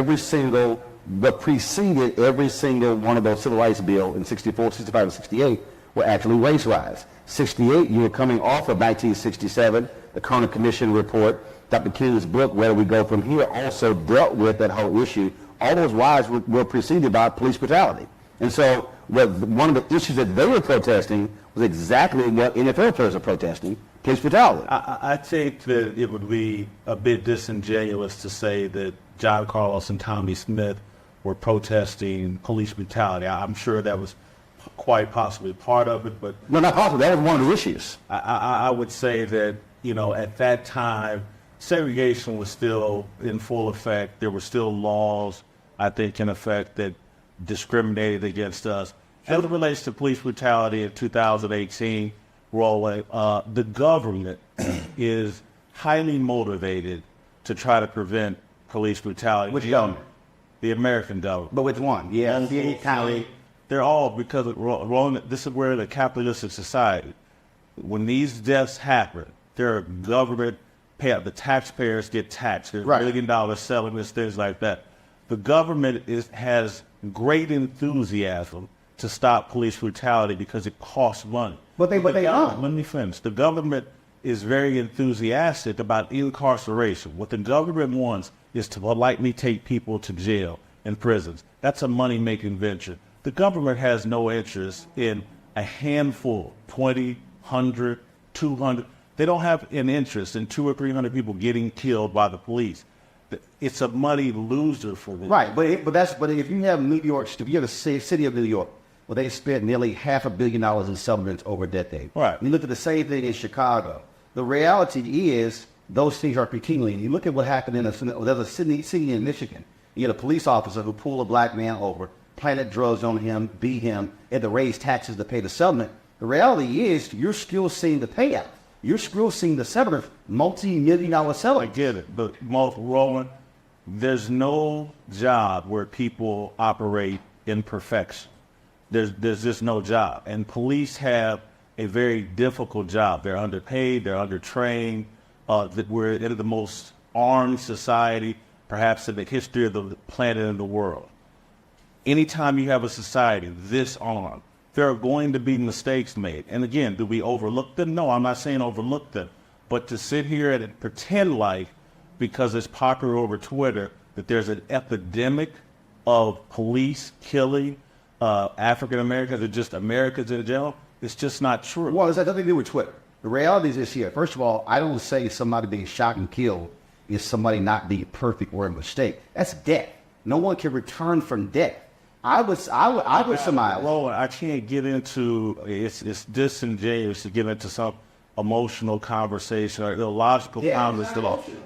what preceded every single one of those civil rights bills in 64, 65, and 68 were actually race riots. 68, you were coming off of 1967, the Kerner Commission report. Dr. King's book, Where Do We Go From Here, also dealt with that whole issue. All those riots were preceded by police brutality. And so one of the issues that they were protesting was exactly what NFL players are protesting, police brutality. I think that it would be a bit disingenuous to say that John Carlos and Tommy Smith were protesting police brutality. I'm sure that was quite possibly part of it, but... No, not possibly. That was one of the issues. I would say that, at that time, segregation was still in full effect. There were still laws, I think, in effect that discriminated against us. As it relates to police brutality in 2018, Roland, the government is highly motivated to try to prevent police brutality. Which government? The American government. But which one? Yeah, they're all, because Roland, this is where the capitalistic society, when these deaths happen, their government the taxpayers get taxed. There's $1 billion settlements, things like that. The government has great enthusiasm to stop police brutality because it costs money. But they are. Let me finish. The government is very enthusiastic about incarceration. What the government wants is to politely take people to jail and prisons. That's a money-making venture. The government has no interest in a handful, 20, 100, 200. They don't have an interest in 200 or 300 people getting killed by the police. It's a money loser for them. Right, but if you have New York, if you have the city of New York, well, they spent nearly $500 million in settlements over a decade. Right. You look at the same thing in Chicago. The reality is those things are continuing. You look at what happened there's a city in Michigan. You had a police officer who pulled a black man over, planted drugs on him, beat him, had to raise taxes to pay the settlement. The reality is you're still seeing the payout. You're still seeing the settlement, multi-million-dollar settlement. I get it, but Roland, there's no job where people operate in perfection. There's just no job. And police have a very difficult job. They're underpaid, they're undertrained. We're in the most armed society, perhaps in the history of the planet and the world. Anytime you have a society this armed, there are going to be mistakes made. And again, do we overlook them? No, I'm not saying overlook them. But to sit here and pretend like, because it's popular over Twitter, that there's an epidemic of police killing African Americans or just Americans in general, it's just not true. Well, it's nothing to do with Twitter. The reality is this here. First of all, I don't say somebody being shot and killed is somebody not being perfect or a mistake. That's death. No one can return from death. I would surmise. Roland, I can't get into, it's disingenuous to get into some emotional conversation or illogical conversation.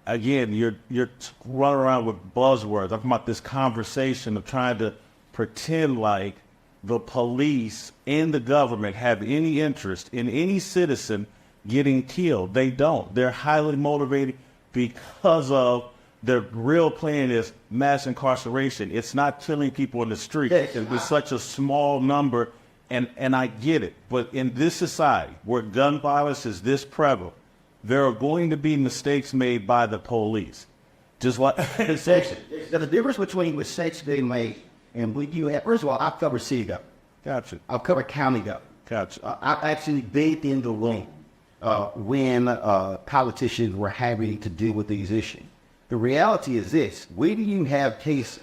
Again, you're running around with buzzwords. I'm talking about this conversation of trying to pretend like the police and the government have any interest in any citizen getting killed. They don't. They're highly motivated because of the real plan is mass incarceration. It's not killing people in the street. It's such a small number, and I get it. But in this society where gun violence is this prevalent, there are going to be mistakes made by the police. Just like there's a difference between mistakes being made and when you have. First of all, I've covered city government. Gotcha. I've covered county government. Gotcha. I actually been in the room when politicians were having to deal with these issues. The reality is this: when you have cases,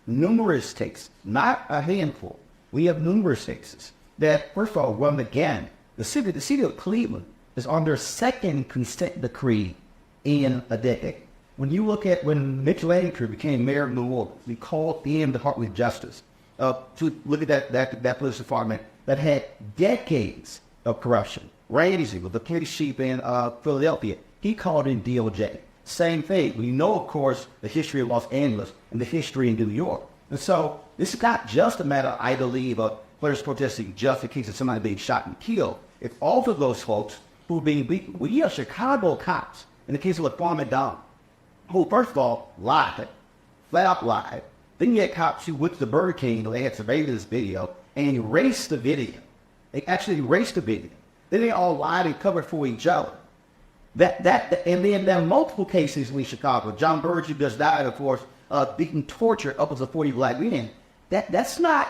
numerous cases, not a handful, we have numerous cases that, first of all, run the gamut. The city of Cleveland is on their second consent decree in a decade. When you look at when Mitch Landry became mayor of New Orleans, we called in the Department of Justice to look at that police department that had decades of corruption. Randy Ziegler, the police chief in Philadelphia, he called in DOJ. Same thing. We know, of course, the history of Los Angeles and the history in New York. And so this is not just a matter, I believe, of players protesting just in case of somebody being shot and killed. It's also those folks who are being beaten. We have Chicago cops, in the case of LaQuan McDonald, who, first of all, lied, flat out lied. Then you had cops who went to the Burger King, they had surveillance video, and erased the video. They actually erased the video. Then they all lied and covered for each other. And then there are multiple cases in Chicago. John Burge, who just died, of course, beaten, tortured upwards of 40 black men. That's not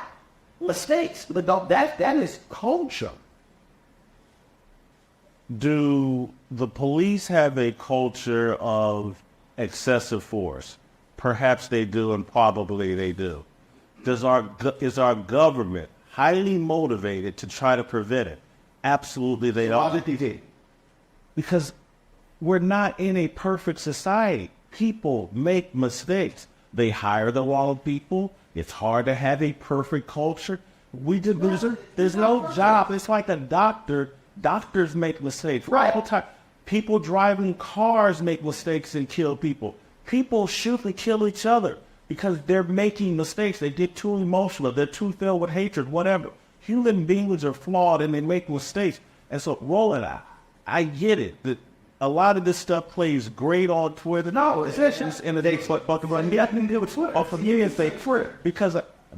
mistakes. That is culture. Do the police have a culture of excessive force? Perhaps they do, and probably they do. Is our government highly motivated to try to prevent it? Absolutely they are. Because we're not in a perfect society. People make mistakes. They hire the wrong people. It's hard to have a perfect culture. There's no job. It's like a doctor. Doctors make mistakes. Right. People driving cars make mistakes and kill people. People shoot and kill each other because they're making mistakes. They get too emotional. They're too filled with hatred, whatever. Human beings are flawed and they make mistakes. And so, Roland, I get it. That a lot of this stuff plays great on Twitter. No, it's just in the day, but yeah, I can deal with Twitter. For years,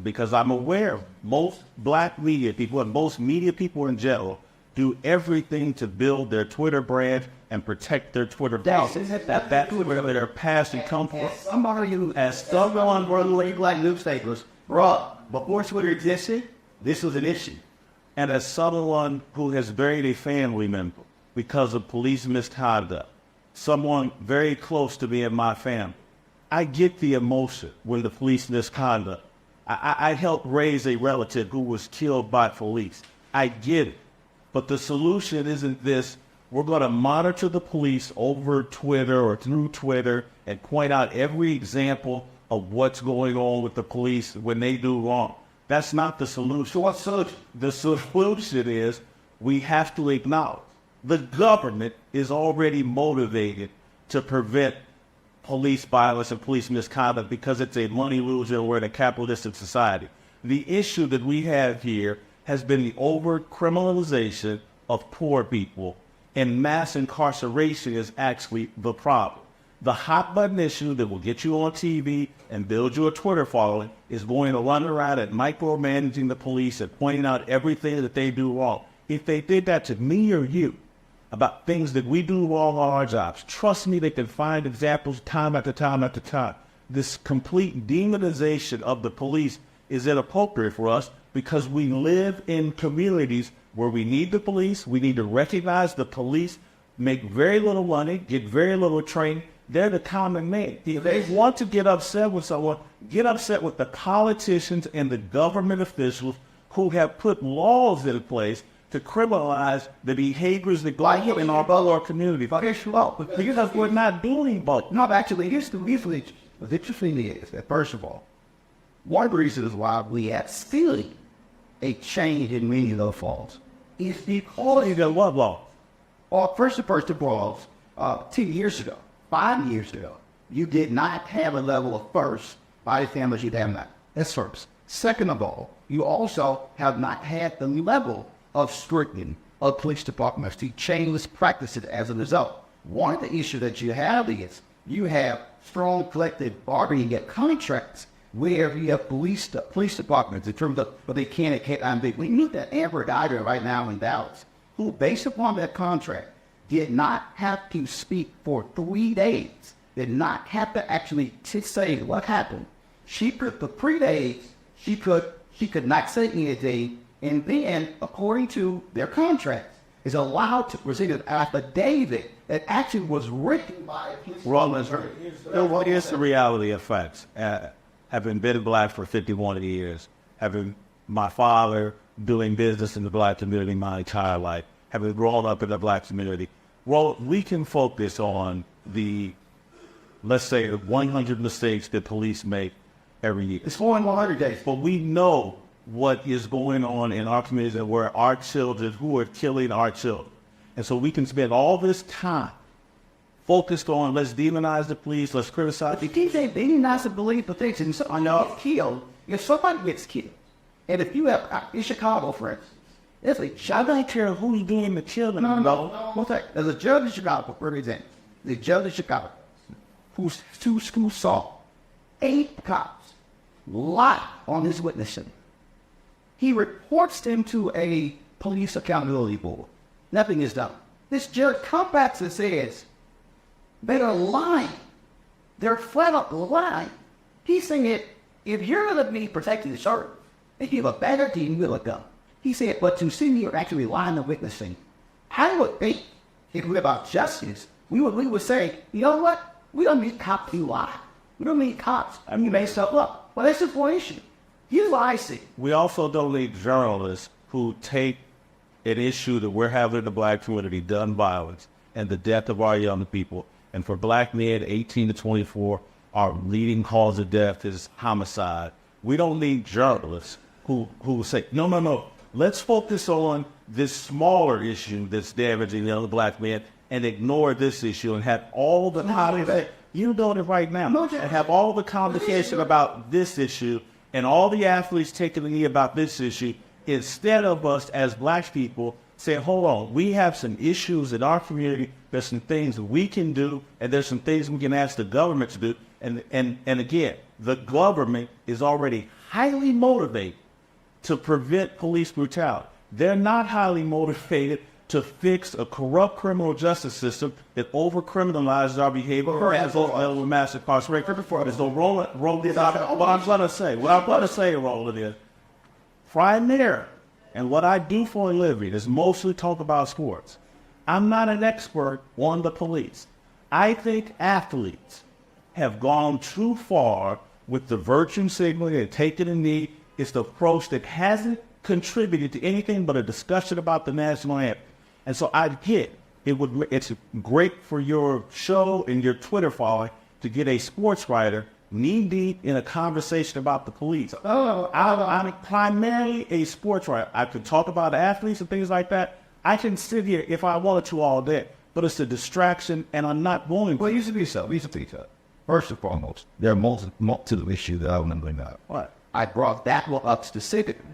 because I'm aware most black media people and most media people in general do everything to build their Twitter brand and protect their Twitter That's where their past and come from. Somebody who has someone running black newspapers, before Twitter existed, this was an issue. And as someone who has buried a family member because of police misconduct, someone very close to me and my family, I get the emotion when the police misconduct. I helped raise a relative who was killed by police. I get it. But the solution isn't this, we're going to monitor the police over Twitter or through Twitter and point out every example of what's going on with the police when they do wrong. That's not the solution. So what's the solution? The solution is we have to acknowledge the government is already motivated to prevent police violence and police misconduct because it's a money loser and we're in a capitalistic society. The issue that we have here has been the over-criminalization of poor people, and mass incarceration is actually the problem. The hot-button issue that will get you on TV and build you a Twitter following is going to run around and micromanaging the police and pointing out everything that they do wrong. If they did that to me or you about things that we do wrong on our jobs, trust me, they can find examples time after time after time. This complete demonization of the police is inappropriate for us because we live in communities where we need the police. We need to recognize the police make very little money, get very little training. They're the common man. If they want to get upset with someone, get upset with the politicians and the government officials who have put laws in place to criminalize the behaviors that go on in our community. Because we're not doing both. No, actually, the interesting is that, first of all, one of the reasons why we have still a change in many of those laws is because you got what law? Well, first of all, 10 years ago, 5 years ago, you did not have a level of first by the families you'd have now. That's first. Second of all, you also have not had the level of scrutiny of police departments to change practices as a result. One of the issues that you have is you have strong collective bargaining at contracts where you have police departments in terms of what they can and can't be. We need that Amber Geiger right now in Dallas, who, based upon that contract, did not have to speak for 3 days, did not have to actually say what happened. She could, for 3 days, she could not say anything, and then, according to their contract, is allowed to present an affidavit that actually was written by a police officer. What is the reality of facts? Having been black for 51 years, having my father doing business in the black community my entire life, having grown up in the black community, well, we can focus on the, let's say, 100 mistakes that police make every year. It's more than 100 days. But we know what is going on in our communities and where our children, who are killing our children. And so we can spend all this time focused on, let's demonize the police, let's criticize. But they demonize the police, but things and so get killed. If somebody gets killed, and if you have, in Chicago, for instance, it's like, I don't care who's doing the killing. No. What's that? There's a judge in Chicago, for example. The judge in Chicago who saw 8 cops lie on his witnessing. He reports them to a police accountability board. Nothing is done. This judge comes back and says, they are lying. They're flat out lying. He said, if you're going to be protecting the serve, if you have a better team, you'll go. He said, but to sit here actually lying and witnessing, I would think if we're about justice, we would say, you know what? We don't need cops who lie. We don't need cops who make stuff up. Well, that's the point issue. You lie, see. We also don't need journalists who take an issue that we're having in the black community, gun violence, and the death of our young people. And for black men 18 to 24, our leading cause of death is homicide. We don't need journalists who say, no, let's focus on this smaller issue that's damaging young black men and ignore this issue and have all the conversation. You're doing it right now. And have all the conversation about this issue and all the athletes taking the knee about this issue instead of us as black people saying, hold on, we have some issues in our community. There's some things we can do, and there's some things we can ask the government to do. And again, the government is already highly motivated to prevent police brutality. They're not highly motivated to fix a corrupt criminal justice system that over-criminalizes our behavior as well as mass incarceration. So Roland, what I'm going to say, Roland, is primarily, and what I do for a living is mostly talk about sports. I'm not an expert on the police. I think athletes have gone too far with the virtue signaling and taking a knee. It's the approach that hasn't contributed to anything but a discussion about the national anthem. And so I get it's great for your show and your Twitter following to get a sports writer knee deep in a conversation about the police. I'm primarily a sports writer. I could talk about athletes and things like that. I can sit here if I wanted to all day, but it's a distraction, and I'm not going to. Well, it used to be so. First and foremost, there are multiple issues that I want to bring up. What? I brought that one up specifically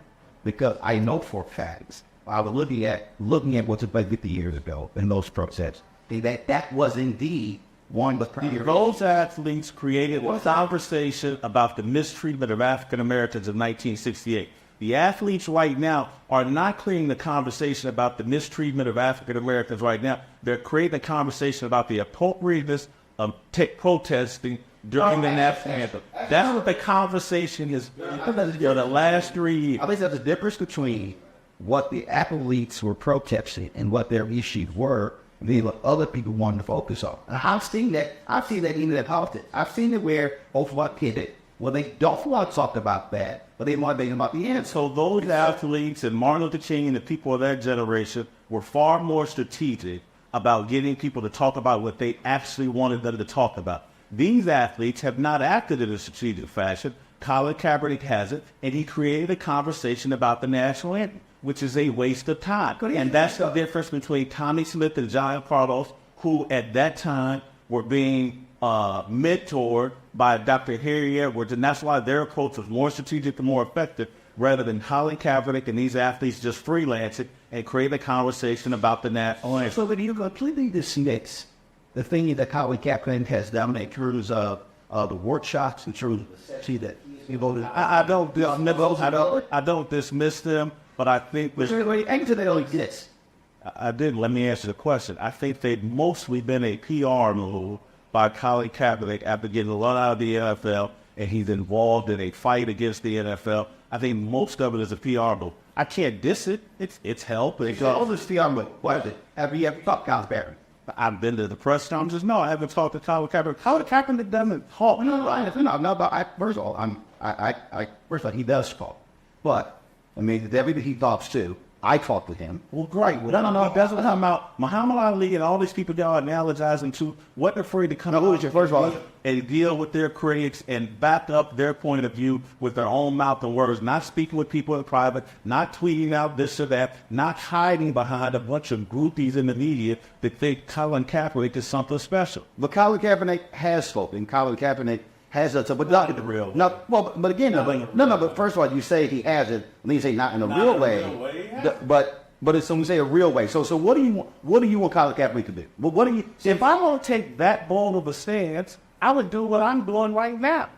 because I know for facts. I was looking at what's about 50 years ago in those protests. That was indeed one of the those athletes created a conversation about the mistreatment of African Americans in 1968. The athletes right now are not creating the conversation about the mistreatment of African Americans right now. They're creating a conversation about the appropriateness of protesting during the national anthem. That's what the conversation is the last 3 years. I think there's a difference between what the athletes were protesting and what their issues were, than what other people wanted to focus on. And I've seen that in their politics. I've seen it where both what pitted, well, they don't want to talk about that, but they want to make about the end. So those athletes and Martin Luther King and the people of that generation were far more strategic about getting people to talk about what they actually wanted them to talk about. These athletes have not acted in a strategic fashion. Colin Kaepernick hasn't, and he created a conversation about the national anthem, which is a waste of time. And that's the difference between Tommy Smith and John Carlos, who at that time were being mentored by Dr. Harry Edwards, and that's why their approach was more strategic and more effective, rather than Colin Kaepernick and these athletes just freelancing and create a conversation about the national anthem. So when you completely dismiss the thing that Colin Kaepernick has done in terms of the workshops, in terms of that he voted. I don't dismiss them, but I think I did. Let me answer the question. I think they've mostly been a PR move by Colin Kaepernick after getting run out of the NFL, and he's involved in a fight against the NFL. I think most of it is a PR move. I can't diss it. It's help. All this PR move. What is it? Have you ever talked to Colin Kaepernick? I've been to the press conferences. No, I haven't talked to Colin Kaepernick. Colin Kaepernick doesn't talk. First of all, he does talk. But, I mean, everybody he talks to, I talk to him. Well, great. Well, no, that's what I'm talking about. Muhammad Ali and all these people y'all are analogizing to, wasn't afraid to come out first of all, and deal with their critics and back up their point of view with their own mouth and words, not speaking with people in private, not tweeting out this or that, not hiding behind a bunch of groupies in the media that think Colin Kaepernick is something special. But Colin Kaepernick has spoken. Colin Kaepernick has done so, but not in the real. No, well, but again, but first of all, you say he hasn't, and then you say not in a real way. But it's when we say a real way. So what do you want Colin Kaepernick to do? Well, what do you? If I want to take that bold of a stance, I would do what I'm doing right now.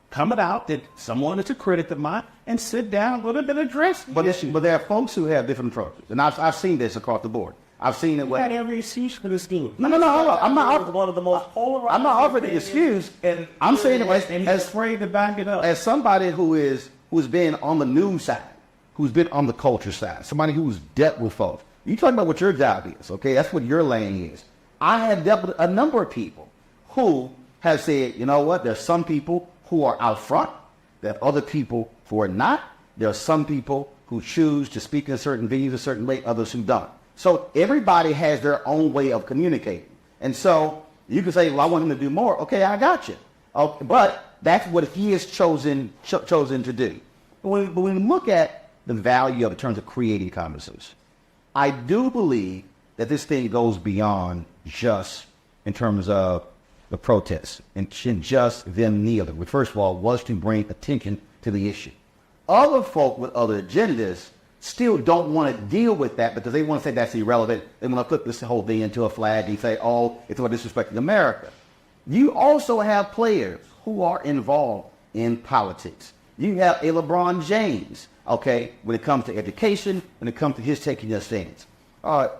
Coming out that someone is a critic of mine and sit down with him and address. But there are folks who have different approaches, and I've seen this across the board. I've seen it. Had every excuse for this dude. No. I'm not. One of the most polarized. I'm not offering the excuse, and I'm saying it and he's afraid to back it up. as somebody who's been on the news side, who's been on the culture side, somebody who's dealt with folks. You talking about what your job is, okay? That's what your lane is. I have dealt with a number of people who have said, you know what? There's some people who are out front, there are other people who are not. There are some people who choose to speak in a certain venues a certain way, others who don't. So everybody has their own way of communicating. And so you can say, well, I want him to do more. Okay, I got you. Okay, but that's what he has chosen to do. But when we look at the value of in terms of creating conversations, I do believe that this thing goes beyond just in terms of the protests and just them kneeling, which first of all was to bring attention to the issue. Other folk with other agendas still don't want to deal with that because they want to say that's irrelevant. They want to flip this whole thing into a flag and say, oh, it's about disrespecting America. You also have players who are involved in politics. You have a LeBron James, okay, when it comes to education, when it comes to his taking a stance.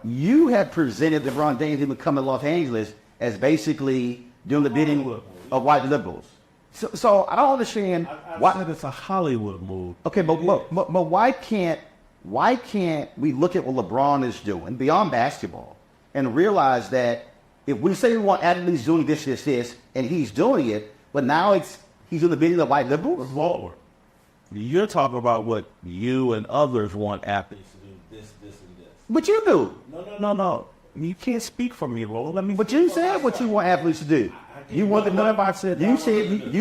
You have presented LeBron James even coming to Los Angeles as basically doing the bidding of white liberals. So I don't understand why said it's a Hollywood move. Okay, but why can't we look at what LeBron is doing beyond basketball and realize that if we say we want athletes doing this, and he's doing it, but now he's in the bidding of white liberals? Lord, you're talking about what you and others want athletes to do, this, and this. But you do. No. You can't speak for me, Roland. Let me. But you said what you want athletes to do. You want the money. You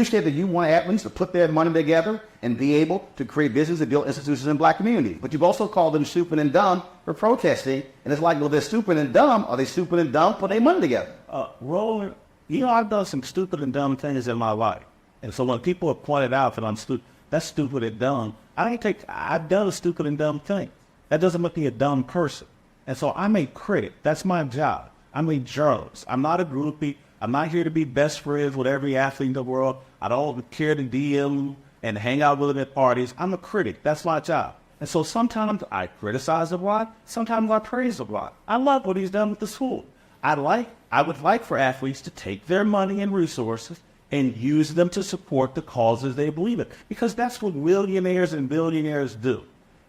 said that you want athletes to put their money together and be able to create business and build institutions in black communities. But you've also called them stupid and dumb for protesting. And it's like, well, they're stupid and dumb. Are they stupid and dumb? Put their money together. Roland, I've done some stupid and dumb things in my life. And so when people have pointed out that I'm stupid, that's stupid and dumb. I've done a stupid and dumb thing. That doesn't make me a dumb person. And so I'm a critic. That's my job. I'm a journalist. I'm not a groupie. I'm not here to be best friends with every athlete in the world. I don't care to DM and hang out with them at parties. I'm a critic. That's my job. And so sometimes I criticize a lot. Sometimes I praise a lot. I love what he's done with the school. I would like for athletes to take their money and resources and use them to support the causes they believe in, because that's what millionaires and billionaires do.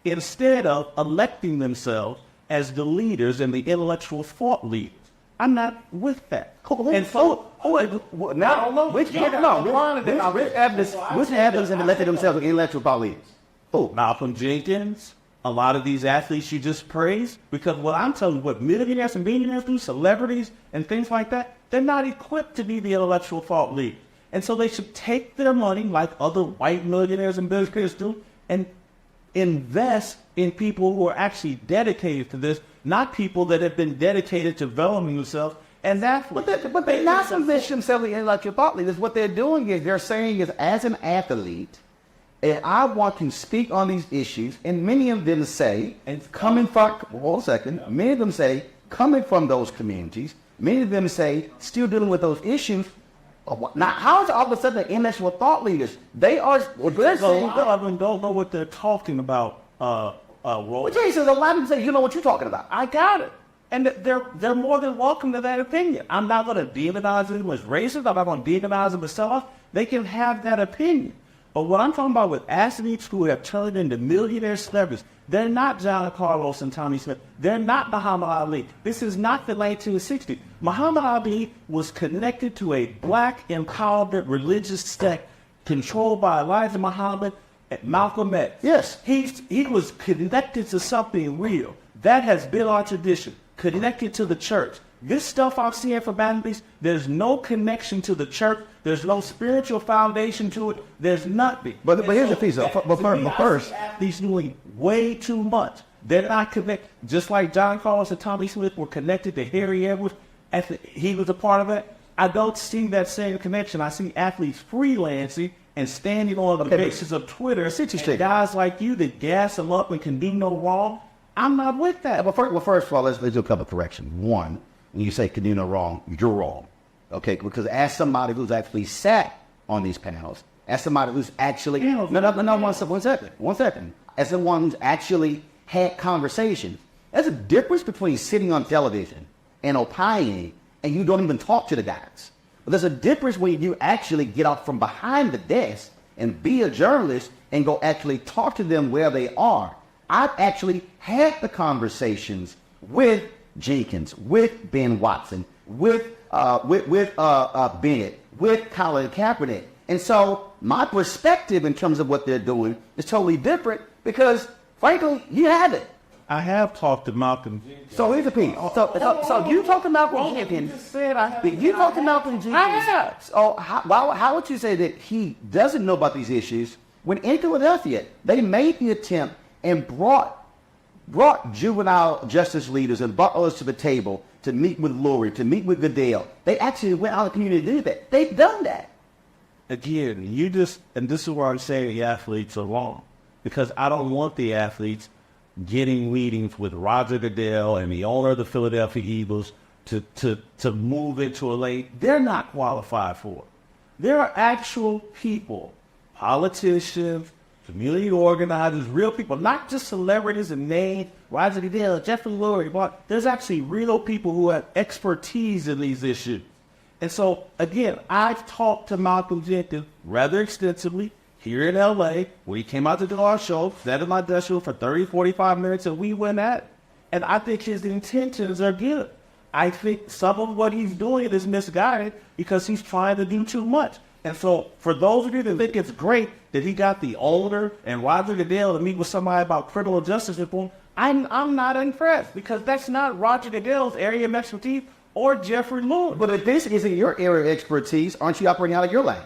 Instead of electing themselves as the leaders and the intellectual thought leaders. I'm not with that. And so, which athletes have elected themselves as intellectual thought leaders? Malcolm Jenkins, a lot of these athletes you just praised, because what I'm telling you, what millionaires and billionaires do, celebrities and things like that, they're not equipped to be the intellectual thought leaders. And so they should take their money like other white millionaires and billionaires do and invest in people who are actually dedicated to this, not people that have been dedicated to developing themselves. And that's what but they're not positioning themselves as intellectual thought leaders. What they're doing is they're saying is, as an athlete, and I want to speak on these issues, and many of them say, many of them say, coming from those communities, many of them say, still dealing with those issues. Now, how is it all of a sudden the intellectual thought leaders? They are. They're saying, don't know what they're talking about. Well, Jason, a lot of them say, you know what you're talking about. I got it. And they're more than welcome to that opinion. I'm not going to demonize them as racist. I'm not going to demonize them as self. They can have that opinion. But what I'm talking about with athletes who have turned into millionaire celebrities, they're not John Carlos and Tommy Smith. They're not Muhammad Ali. This is not the 1960s. Muhammad Ali was connected to a black empowerment religious sect controlled by Elijah Muhammad and Malcolm X. Yes. He was connected to something real. That has been our tradition, connected to the church. This stuff I'm seeing from athletes, there's no connection to the church. There's no spiritual foundation to it. There's nothing. But here's the piece. But first, athletes doing way too much. They're not connected. Just like John Carlos and Tommy Smith were connected to Harry Edwards, he was a part of it. I don't see that same connection. I see athletes freelancing and standing on the basis of Twitter. It's interesting. And guys like you that gas them up and can do no wrong. I'm not with that. Well, first of all, let's do a couple of corrections. One, when you say can do no wrong, you're wrong. Okay, because as somebody who's actually sat on these panels, as somebody who's actually one second. As someone who's actually had conversations, There's a difference between sitting on television and opining, and you don't even talk to the guys. But there's a difference when you actually get out from behind the desk and be a journalist and go actually talk to them where they are. I've actually had the conversations with Jenkins, with Ben Watson, with Bennett, with Colin Kaepernick. And so my perspective in terms of what they're doing is totally different because, frankly, you have it. I have talked to Malcolm. So here's the piece. So you talked to Malcolm Jenkins. You talked to Malcolm Jenkins. I have. So how would you say that he doesn't know about these issues when in Philadelphia they made the attempt and brought juvenile justice leaders and brought others to the table to meet with Lurie, to meet with Goodell. They actually went out in the community to do that. They've done that. Again, and this is where I'm saying the athletes are wrong, because I don't want the athletes getting meetings with Roger Goodell and the owner of the Philadelphia Eagles to move into a lane they're not qualified for. There are actual people, politicians, community organizers, real people, not just celebrities and names, Roger Goodell, Jeffrey Lurie, but there's actually real people who have expertise in these issues. And so, again, I've talked to Malcolm Jenkins rather extensively here in L.A. when he came out to do our show, sat in my desk for 30, 45 minutes, and we went at it. And I think his intentions are good. I think some of what he's doing is misguided because he's trying to do too much. And so, for those of you that think it's great that he got the owner and Roger Goodell to meet with somebody about criminal justice reform, I'm not impressed because that's not Roger Goodell's area of expertise or Jeffrey Lurie. But if this isn't your area of expertise, aren't you operating out of your lane?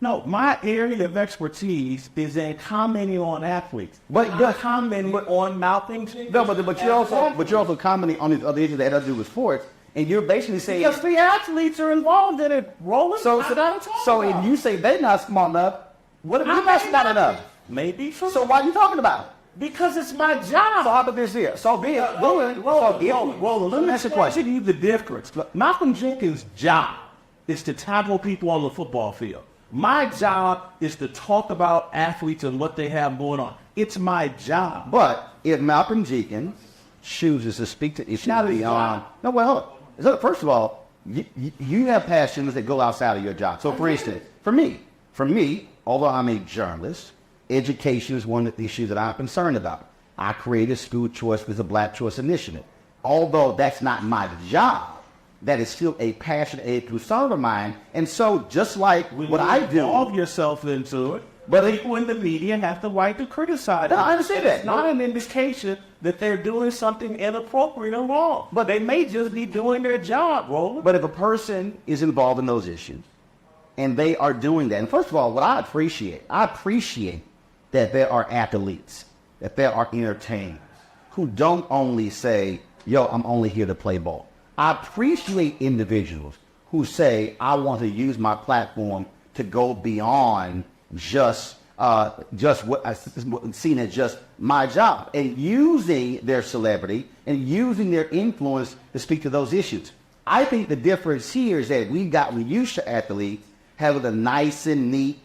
No, my area of expertise is in commenting on athletes. But commenting on Malcolm Jenkins. No, but you're also commenting on these other issues that have to do with sports, and you're basically saying because the athletes are involved in it, Roland. So if you say they're not smart enough, what if you're not enough? Maybe. So why are you talking about it? Because it's my job. So how about this here? So Roland, let me ask you a question. You the difference. Malcolm Jenkins' job is to tackle people on the football field. My job is to talk about athletes and what they have going on. It's my job. But if Malcolm Jenkins chooses to speak to issues beyond... No, well, hold on. So first of all, you have passions that go outside of your job. So for instance, for me, although I'm a journalist, education is one of the issues that I'm concerned about. I created School Choice with a Black Choice Initiative. Although that's not my job, that is still a passion, a concern of mine. And so just like what I do... Involve yourself into it, but people in the media have the right to criticize it. No, I understand that. It's not an indication that they're doing something inappropriate or wrong. But they may just be doing their job, Roland. But if a person is involved in those issues, and they are doing that, and first of all, what I appreciate that there are athletes, that there are entertainers who don't only say, yo, I'm only here to play ball. I appreciate individuals who say, I want to use my platform to go beyond just what I seen as just my job, and using their celebrity and using their influence to speak to those issues. I think the difference here is that we've gotten used to athletes having a nice and neat,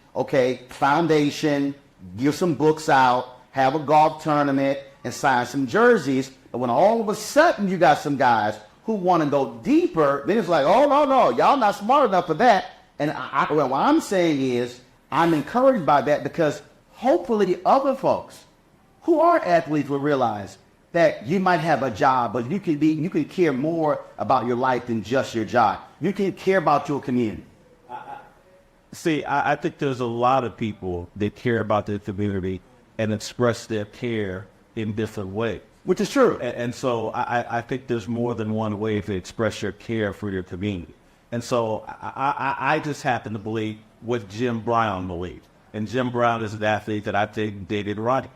foundation, give some books out, have a golf tournament, and sign some jerseys. But when all of a sudden you got some guys who want to go deeper, then it's like, oh, no, y'all not smart enough for that. And what I'm saying is, I'm encouraged by that because hopefully other folks who are athletes will realize that you might have a job, but you can care more about your life than just your job. You can care about your community. See, I think there's a lot of people that care about their community and express their care in different ways. Which is true. And so I think there's more than one way to express your care for your community. And so I just happen to believe what Jim Brown believed. And Jim Brown is an athlete that I think did it right.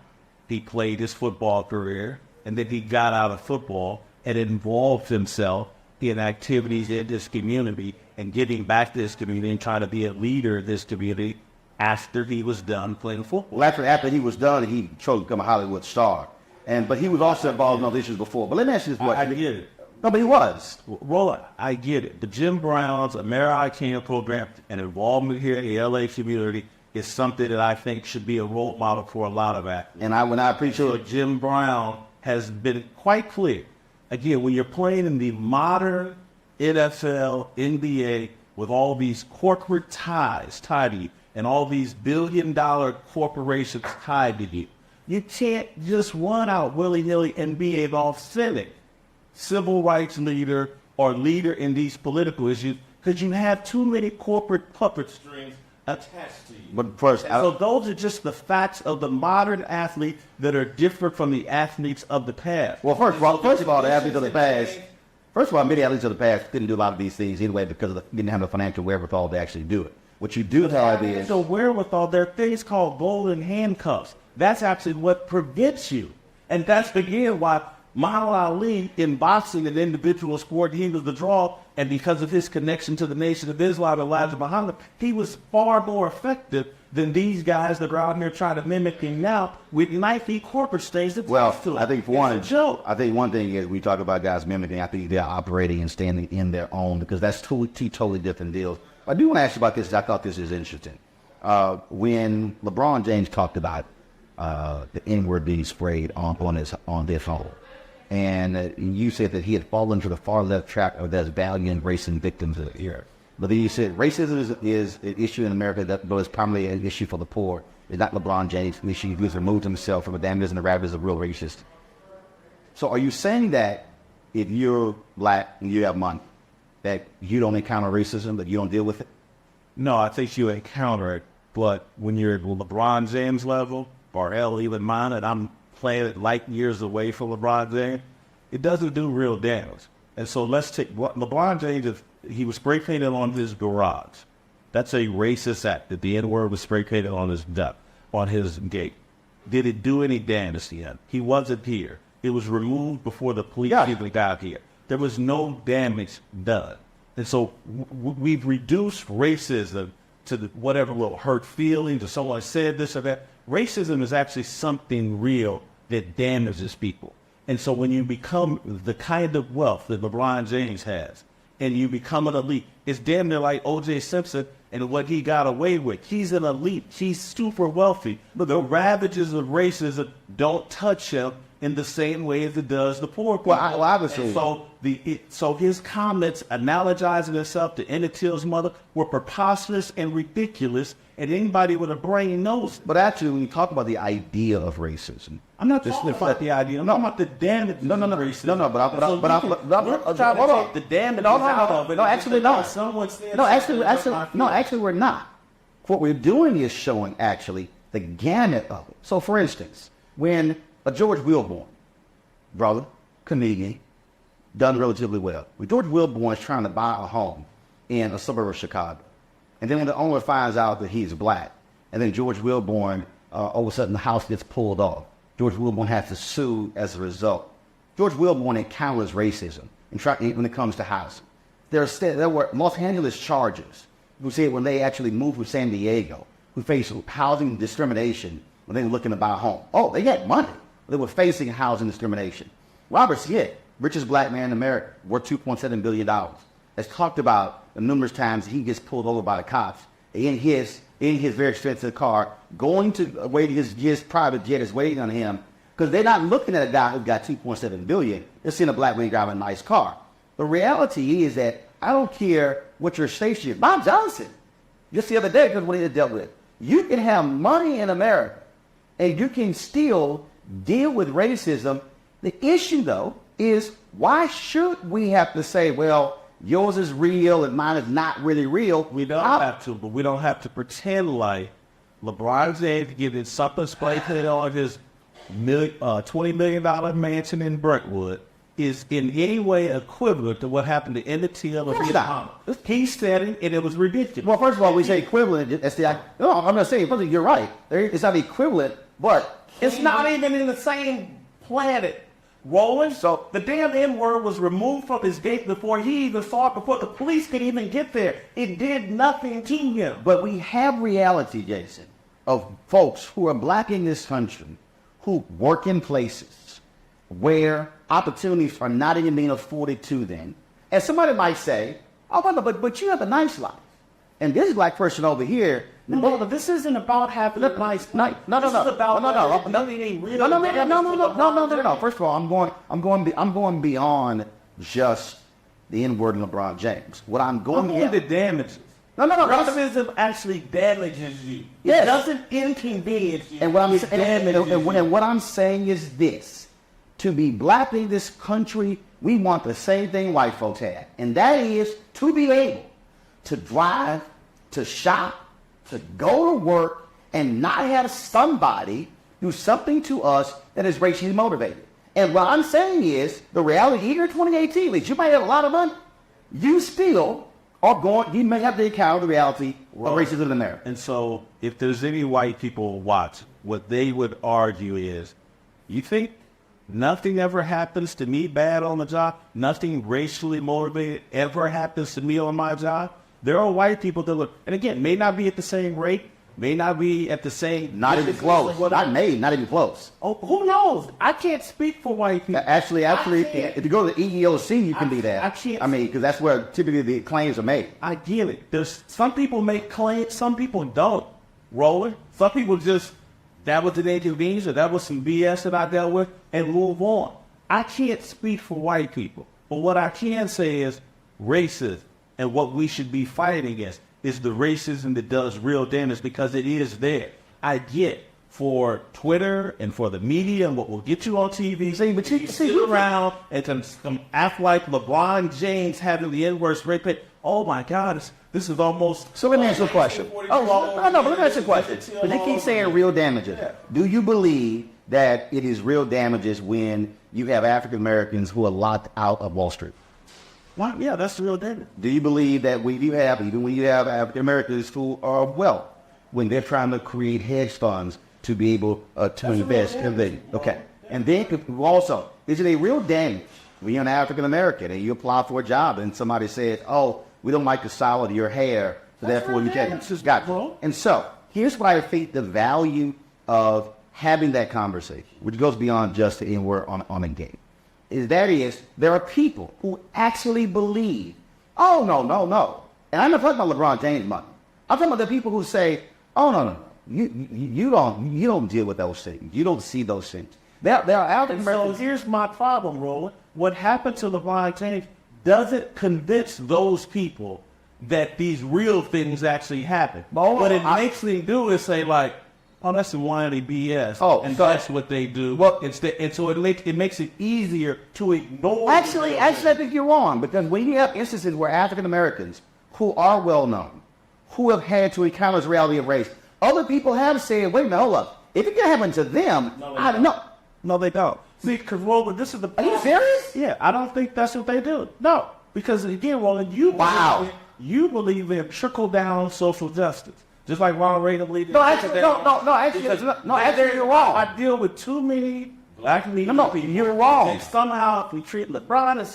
He played his football career, and then he got out of football and involved himself in activities in this community and getting back to this community and trying to be a leader in this community after he was done playing football. Well, after he was done, he chose to become a Hollywood star. But he was also involved in other issues before. But let me ask you this question. I get it. No, but he was. Roland, I get it. The Jim Brown's American program and involvement here in the LA community is something that I think should be a role model for a lot of athletes. And when I appreciate Jim Brown has been quite clear. Again, when you're playing in the modern NFL, NBA, with all these corporate ties tied to you, and all these billion-dollar corporations tied to you, you can't just run out willy-nilly and be an authentic civil rights leader or leader in these political issues, because you have too many corporate puppet strings attached to you. But first, So those are just the facts of the modern athlete that are different from the athletes of the past. well, first of all, the athletes of the past. First of all, many athletes of the past didn't do a lot of these things anyway because they didn't have the financial wherewithal to actually do it. What you do, however, is So wherewithal, there are things called golden handcuffs. That's actually what prevents you. And that's again why Muhammad Ali in boxing, an individual sport, he was the draw, and because of his connection to the Nation of Islam, Elijah Muhammad, he was far more effective than these guys that are out here trying to mimic him now with nightly corporate stage. well. I think for one, it's a joke. I think one thing is we talk about guys mimicking. I think they're operating and standing in their own because that's two totally different deals. I do want to ask you about this. I thought this is interesting. When LeBron James talked about the N-word being sprayed on their phone, and you said that he had fallen to the far left track of those valiant racing victims of the era. But then you said racism is an issue in America that is primarily an issue for the poor. It's not LeBron James' issue. He's removed himself from the damage and the ravages of real racist. So are you saying that if you're black and you have money, that you don't encounter racism, that you don't deal with it? No, I think you encounter it, but when you're at LeBron James level, or even mine, and I'm playing it light years away from LeBron James, it doesn't do real damage. And so let's take what LeBron James, he was spray painted on his garage. That's a racist act, that the N-word was spray painted on his gate. Did it do any damage to him? He wasn't here. It was removed before the police even got here. There was no damage done. And so we've reduced racism to whatever little hurt feelings or someone said this or that. Racism is actually something real that damages people. And so when you become the kind of wealth that LeBron James has, and you become an elite, it's damn near like O.J. Simpson and what he got away with. He's an elite. He's super wealthy. But the ravages of racism don't touch him in the same way as it does the poor people. Well, obviously. And so his comments analogizing himself to Emmett Till's mother were preposterous and ridiculous, and anybody with a brain knows it. But actually, when you talk about the idea of racism, I'm not talking about the idea. I'm talking about the damage. No, racism. Hold on. The damage No, out of it. no, actually, no. Someone said No, actually, we're not. What we're doing is showing actually the gamut of it. So, for instance, when a George Wilborn, brother, comedian, done relatively well. When George Wilborn is trying to buy a home in a suburb of Chicago, and then when the owner finds out that he's black, and then George Wilborn, all of a sudden the house gets pulled off. George Wilborn has to sue as a result. George Wilborn encounters racism when it comes to housing. There were Los Angeles chargers who said when they actually moved from San Diego, who faced housing discrimination when they were looking to buy a home. Oh, they had money. They were facing housing discrimination. Robert Smith, richest black man in America, worth $2.7 billion, has talked about the numerous times he gets pulled over by the cops in his very expensive car, going to wait his private jet is waiting on him because they're not looking at a guy who got $2.7 billion. They're seeing a black man driving a nice car. The reality is that I don't care what your station is. Bob Johnson, just the other day, because what he had dealt with, you can have money in America and you can still deal with racism. The issue, though, is why should we have to say, well, yours is real and mine is not really real? We don't have to, but we don't have to pretend like LeBron James getting something splayed on his $20 million mansion in Brentwood is in any way equivalent to what happened to Emmett Till or Vietnam. He said it, and it was ridiculous. Well, first of all, we say equivalent. No, I'm not saying equivalent. You're right. It's not equivalent, but it's not even in the same planet. Roland, so the damn N-word was removed from his gate before he even saw it, before the police could even get there. It did nothing to him. But we have reality, Jason, of folks who are black in this country who work in places where opportunities are not even being afforded to them. And somebody might say, oh, but you have a nice life. And this black person over here No, this isn't about having a nice night. No. This is about No. First of all, I'm going beyond just the N-word and LeBron James. What I'm going the damages. No. Relativism actually damages you. Yes. It doesn't inconvenience you. And what I'm It saying, damages you. and what I'm saying is this: to be black in this country, we want the same thing white folks have, and that is to be able to drive, to shop, to go to work, and not have somebody do something to us that is racially motivated. And what I'm saying is, the reality here in 2018, at least you might have a lot of money, you still are going. You may have to encounter the reality of racism in America. And so, if there's any white people watch, what they would argue is, you think nothing ever happens to me bad on the job? Nothing racially motivated ever happens to me on my job? There are white people that look, and again, may not be at the same rate, may not be at the same... Not even close. Not even close. Oh, who knows? I can't speak for white people. Actually, if you go to the EEOC, you can be there. I can't. I mean, because that's where typically the claims are made. I get it. There's some people make claims, some people don't. Roland. Some people just, that was an inconvenience, or that was some BS that I dealt with, and move on. I can't speak for white people. But what I can say is racism and what we should be fighting against is the racism that does real damage, because it is there. I get for Twitter and for the media and what will get you on TV. But you sit around and come act like LeBron James having the N-word rape it. Oh my God, this is almost... So let me ask you a question. But let me ask you a question. But they keep saying real damages. Yeah. Do you believe that it is real damages when you have African Americans who are locked out of Wall Street? Well, yeah, that's the real damage. Do you believe that when you have African Americans who are well, when they're trying to create hedge funds to be able to invest in them? Okay. And then also, is it a real damage when you're an African American and you apply for a job and somebody says, oh, we don't like the style of your hair, so therefore you can't. Got it. And so here's what I think the value of having that conversation, which goes beyond just the N-word on a game, is there are people who actually believe, oh, no. And I'm not talking about LeBron James money. I'm talking about the people who say, oh, no. You don't deal with those things. You don't see those things. There are African Americans. So here's my problem, Roland. What happened to LeBron James doesn't convince those people that these real things actually happen. What it makes them do is say, like, oh, that's some whiny BS. Oh, and that's what they do. Well, and so it makes it easier to ignore. Actually, I think you're wrong, because when you have instances where African Americans who are well known, who have had to encounter the reality of race, other people have said, wait a minute, hold up. If it can happen to them, I don't know. No, they don't. See, because Roland, this is the. Are you serious? Yeah, I don't think that's what they do. No, because again, Roland, you believe in trickle down social justice. Just like Ronald Reagan believed in actually, you're wrong. I deal with too many black people. No, you're wrong. And somehow, if we treat LeBron and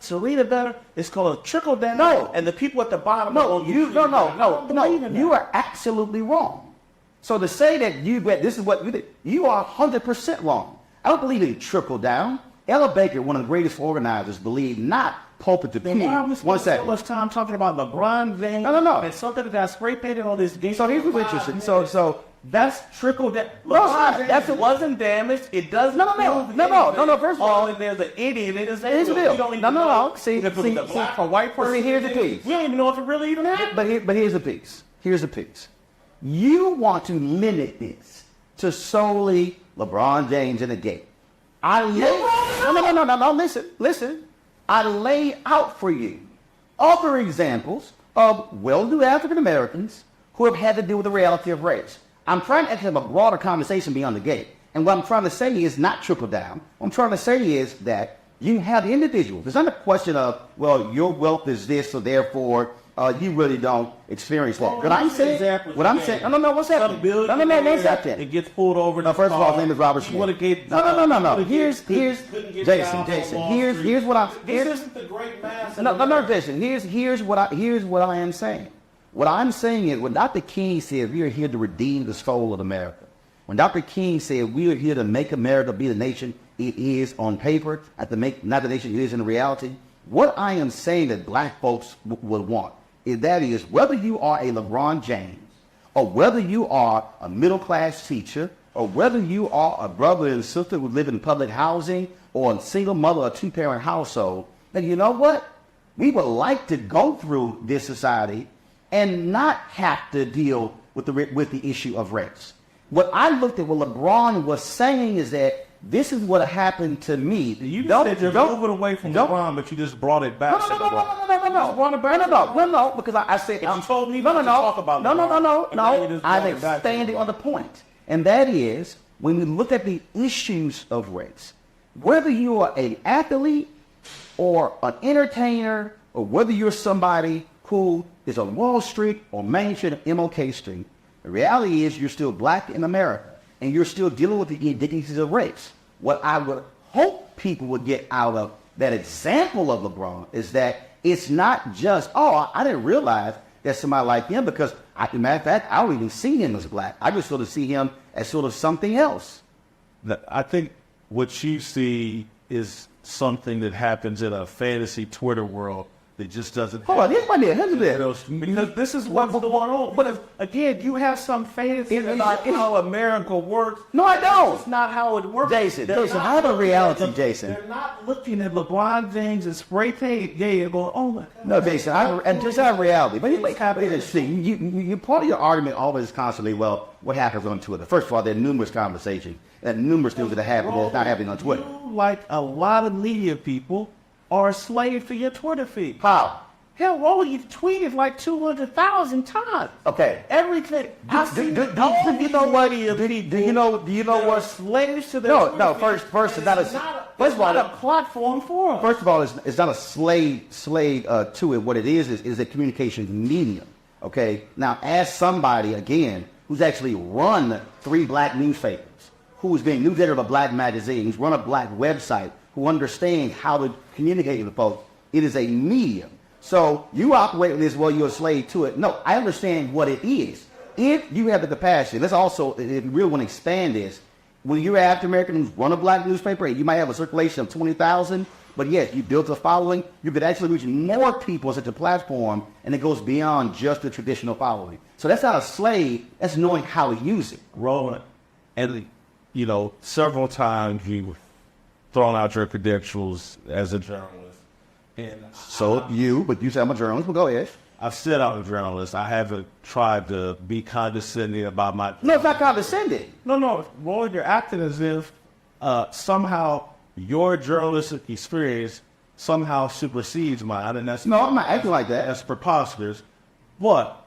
Serena better, it's called a trickle down. No. And the people at the bottom. You are absolutely wrong. So to say that this is what you did, you are 100% wrong. I don't believe in trickle down. Ella Baker, one of the greatest organizers, believed not pulpit to pew. One second. So much time talking about LeBron James. No. And something that got spray painted on this game. So here's what's interesting. So that's trickled down. That wasn't damaged. It does no. First of all, and there's an idiot. Here's the deal. No. See, black or white person. Here's the piece. We don't even know if it really even happened. But here's the piece. Here's the piece. You want to limit this to solely LeBron James and the game. No. Listen. I lay out for you other examples of well-to-do African Americans who have had to deal with the reality of race. I'm trying to have a broader conversation beyond the gate. And what I'm trying to say is not trickle down. What I'm trying to say is that you have the individuals. It's not a question of, well, your wealth is this, so therefore you really don't experience that. What I'm saying, no, what's happening? It gets pulled over. No, first of all, his name is Robert Smith. No. Here's Jason. Here's what I'm. This isn't the great mass. No, Jason. Here's what I am saying. What I'm saying is, when Dr. King said we are here to redeem the soul of America, when Dr. King said we are here to make America be the nation it is on paper, not the nation it is in reality, what I am saying that black folks would want is whether you are a LeBron James or whether you are a middle-class teacher, or whether you are a brother and sister who live in public housing, or a single mother or two-parent household, then you know what? We would like to go through this society and not have to deal with the issue of race. What I looked at, what LeBron was saying is that this is what happened to me. You said you're moving away from LeBron, but you just brought it back. No, because I said, you told me not to talk about LeBron. no. I'm expanding on the point. And that is, when we look at the issues of race, whether you are an athlete or an entertainer, or whether you're somebody who is on Wall Street or Main Street or MLK Street, the reality is you're still black in America, and you're still dealing with the indignities of race. What I would hope people would get out of that example of LeBron is that it's not just, oh, I didn't realize that somebody like him, because, as a matter of fact, I don't even see him as black. I just sort of see him as sort of something else. I think what you see is something that happens in a fantasy Twitter world that just doesn't. Hold on, here's my deal. Here's the deal. Because this is what's going on. But again, you have some fantasy about how America works. No, I don't. It's not how it works. Jason, I have a reality, Jason. They're not looking at LeBron James and spray paint gay and going, oh my God. No, Jason, and just have reality. But you part of your argument always constantly, well, what happens on Twitter? First of all, there are numerous conversations and numerous things that happen that's not happening on Twitter. You, like a lot of media people, are a slave to your Twitter feed. How? Hell, Roland, you've tweeted like 200,000 times. Okay. Everything. Do you know what? Do you know what? Slaves to the No. First, it's not a. First of all, a platform for them. First of all, it's not a slave to it. What it is a communications medium. Okay. Now, as somebody again who's actually run 3 black newspapers, who's been news editor of a black magazine, who's run a black website, who understands how to communicate with folks, it is a medium. So you operate with this, well, you're a slave to it. No, I understand what it is. If you have the capacity, let's also, if you really want to expand this, when you're African American who's run a black newspaper, you might have a circulation of 20,000, but yes, you built a following, you could actually reach more people on such a platform, and it goes beyond just the traditional following. So that's not a slave, that's knowing how to use it. Roland, and several times you thrown out your credentials as a journalist. And But you say I'm a journalist, well, go ahead. I've said I'm a journalist. I haven't tried to be condescending about my... No, it's not condescending. No, Roland, you're acting as if somehow your journalistic experience somehow supersedes mine, and that's... No, I'm not acting like that. That's preposterous. But,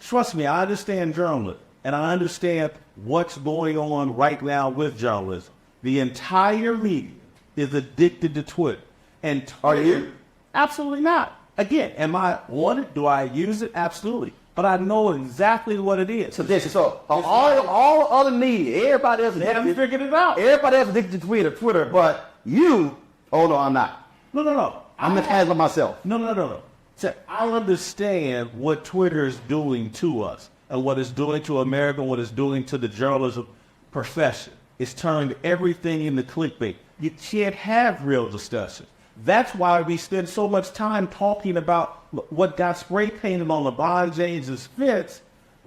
trust me, I understand journalism, and I understand what's going on right now with journalism. The entire media is addicted to Twitter. And Twitter, are you? Absolutely not. Again, am I on it? Do I use it? Absolutely. But I know exactly what it is. So all other media, everybody else, they haven't figured it out. Everybody else is addicted to Twitter, but you, oh no, I'm not. No. I'm the handler myself. No. So I understand what Twitter is doing to us and what it's doing to America, what it's doing to the journalism profession. It's turned everything into clickbait. You can't have real discussion. That's why we spend so much time talking about what got spray painted on LeBron James's fits,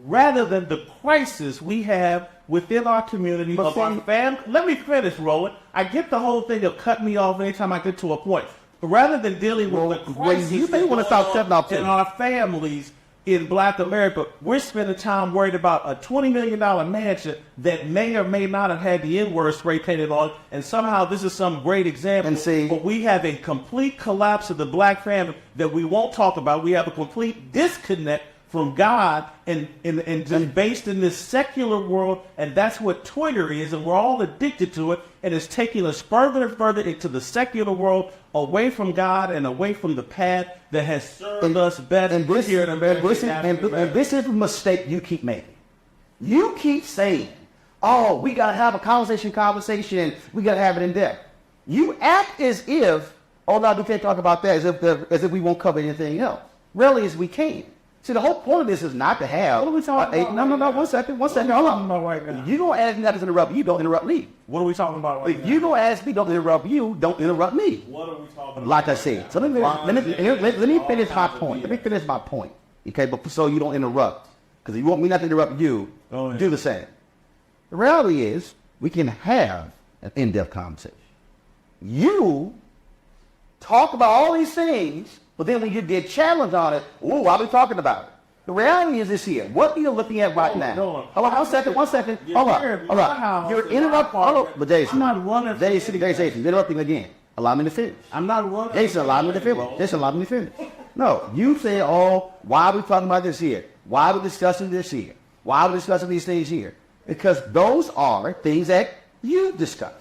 rather than the crisis we have within our community of our family. Let me finish, Roland. I get the whole thing of cutting me off anytime I get to a point. But rather than dealing with the crisis you may want to stop cutting off in our families in Black America, we're spending time worried about a $20 million mansion that may or may not have had the N-word spray painted on, and somehow this is some great example. But we have a complete collapse of the black family that we won't talk about. We have a complete disconnect from God and just based in this secular world, and that's what Twitter is, and we're all addicted to it, and it's taking us further and further into the secular world, away from God and away from the path that has served us better here in America. And this is a mistake you keep making. You keep saying, oh, we got to have a conversation, we got to have it in depth. You act as if, oh, no, we can't talk about that, as if we won't cover anything else. Really, as we can. See, the whole point of this is not to have... What are we talking about? No, one second, hold on. You don't ask me not to interrupt you, don't interrupt me. What are we talking about right now? You don't ask me, don't interrupt you, don't interrupt me. What are we talking about? Like I said. So let me finish my point. Let me finish my point, okay, but so you don't interrupt. because you want me not to interrupt you, do the same. The reality is, we can have an in-depth conversation. You talk about all these things, but then when you get challenged on it, ooh, why are we talking about it? The reality is this here. What you're looking at right now. Hold on, one second. Hold on. You're interrupting. Hold on. But Jason. I'm not running. Jason, you're interrupting again. Allow me to finish. I'm not running. Jason, allow me to finish. Jason, allow me to finish. No, you say, why are we talking about this here? Why are we discussing this here? Why are we discussing these things here? Because those are things that you discuss.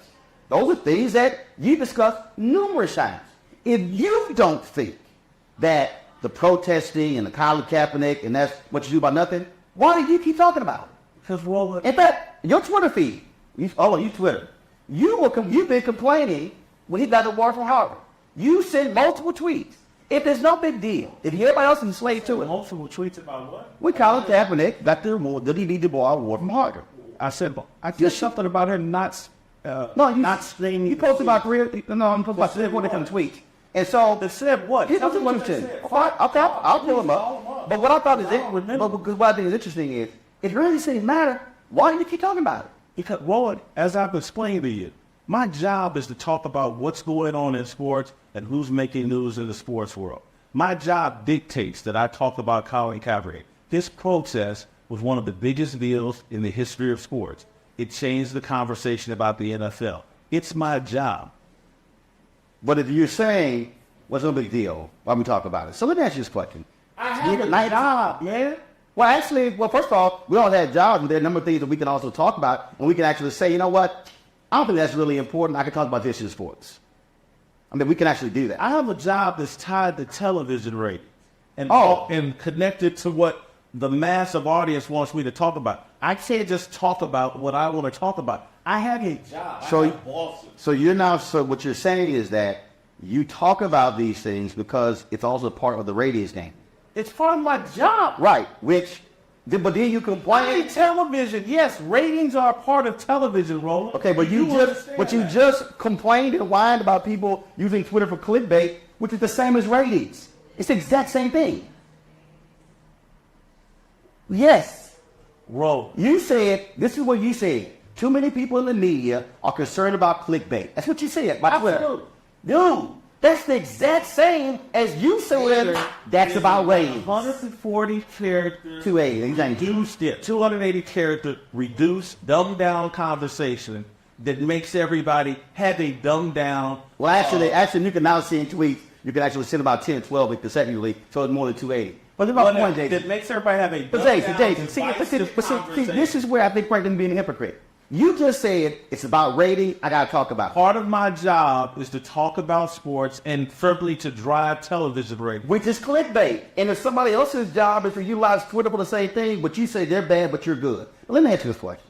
Those are things that you discuss numerous times. If you don't think that the protesting and the Colin Kaepernick and that's what you do about nothing, why do you keep talking about it? Because in fact, your Twitter feed, you Twitter, you've been complaining when he got the war from Harvard. You sent multiple tweets. If there's no big deal, if everybody else is enslaved to it. Multiple tweets about what? We Colin Kaepernick got the DB Du Bois award from Harvard. I said something about her not saying. You posted about three. No, I'm posting about 3 or 4 different tweets. And so they said what? I'll tell him up. But what I thought is because what I think is interesting is it really doesn't matter. Why do you keep talking about it? Because Roland, as I've explained to you, my job is to talk about what's going on in sports and who's making news in the sports world. My job dictates that I talk about Colin Kaepernick. This protest was one of the biggest deals in the history of sports. It changed the conversation about the NFL. It's my job. But if you're saying, what's no big deal, why we talk about it? So let me ask you this question. I have a job, man. Well, first of all, we all have jobs, and there are a number of things that we can also talk about, and we can actually say, you know what, I don't think that's really important. I can talk about this in sports. I mean, we can actually do that. I have a job that's tied to television ratings and connected to what the massive audience wants me to talk about. I can't just talk about what I want to talk about. I have a job. So what you're saying is that you talk about these things because it's also part of the ratings game. It's part of my job. Right, but then you complain. Television, yes, ratings are a part of television, Roland. Okay, but you just complained and whined about people using Twitter for clickbait, which is the same as ratings. It's the exact same thing. Yes. Roland. You said, this is what you said. Too many people in the media are concerned about clickbait. That's what you said by Twitter. Dude, that's the exact same as you said. That's about ratings. 140 character 280 character reduced, dumbed down conversation that makes everybody have a dumbed down. Well, actually, you can now see in tweets, you can actually send about 10, 12 consecutively, so it's more than 280. But the point, Jason. That makes everybody have a Jason, see, this is where I think Franklin being a hypocrite. You just said it's about rating. I got to talk about it. Part of my job is to talk about sports and firmly to drive television ratings. Which is clickbait. And if somebody else's job is to utilize Twitter for the same thing, but you say they're bad, but you're good. Let me ask you this question.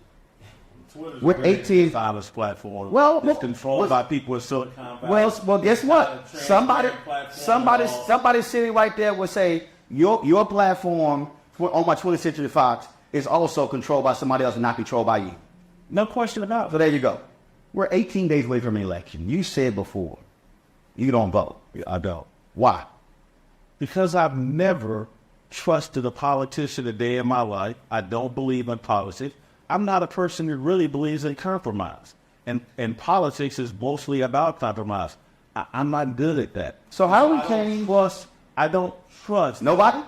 With 18 silence platform, it's controlled by people in Silicon Valley. Well, guess what? Somebody sitting right there would say your platform on my 20th Century Fox is also controlled by somebody else and not controlled by you. No question about it. So there you go. We're 18 days away from an election. You said before, you don't vote. I don't. Why? Because I've never trusted a politician a day in my life. I don't believe in politics. I'm not a person who really believes in compromise. And politics is mostly about compromise. I'm not good at that. So how we came was, I don't trust. Nobody?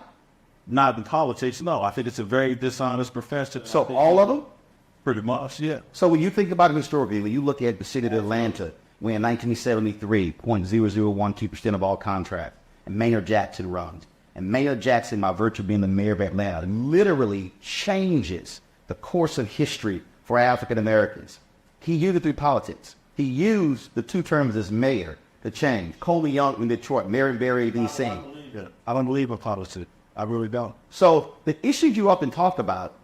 Not in politics, no. I think it's a very dishonest profession. So all of them? Pretty much, yeah. So when you think about it historically, when you look at the city of Atlanta, when in 1973, 0.0012% of all contracts, and Mayor Jackson runs, and Mayor Jackson, by virtue of being the mayor of Atlanta, literally changes the course of history for African Americans. He used it through politics. He used the 2 terms as mayor to change. Coleman Young in Detroit, Marion Barry, D.C. I don't believe in politics. I really don't. So the issues you often talk about,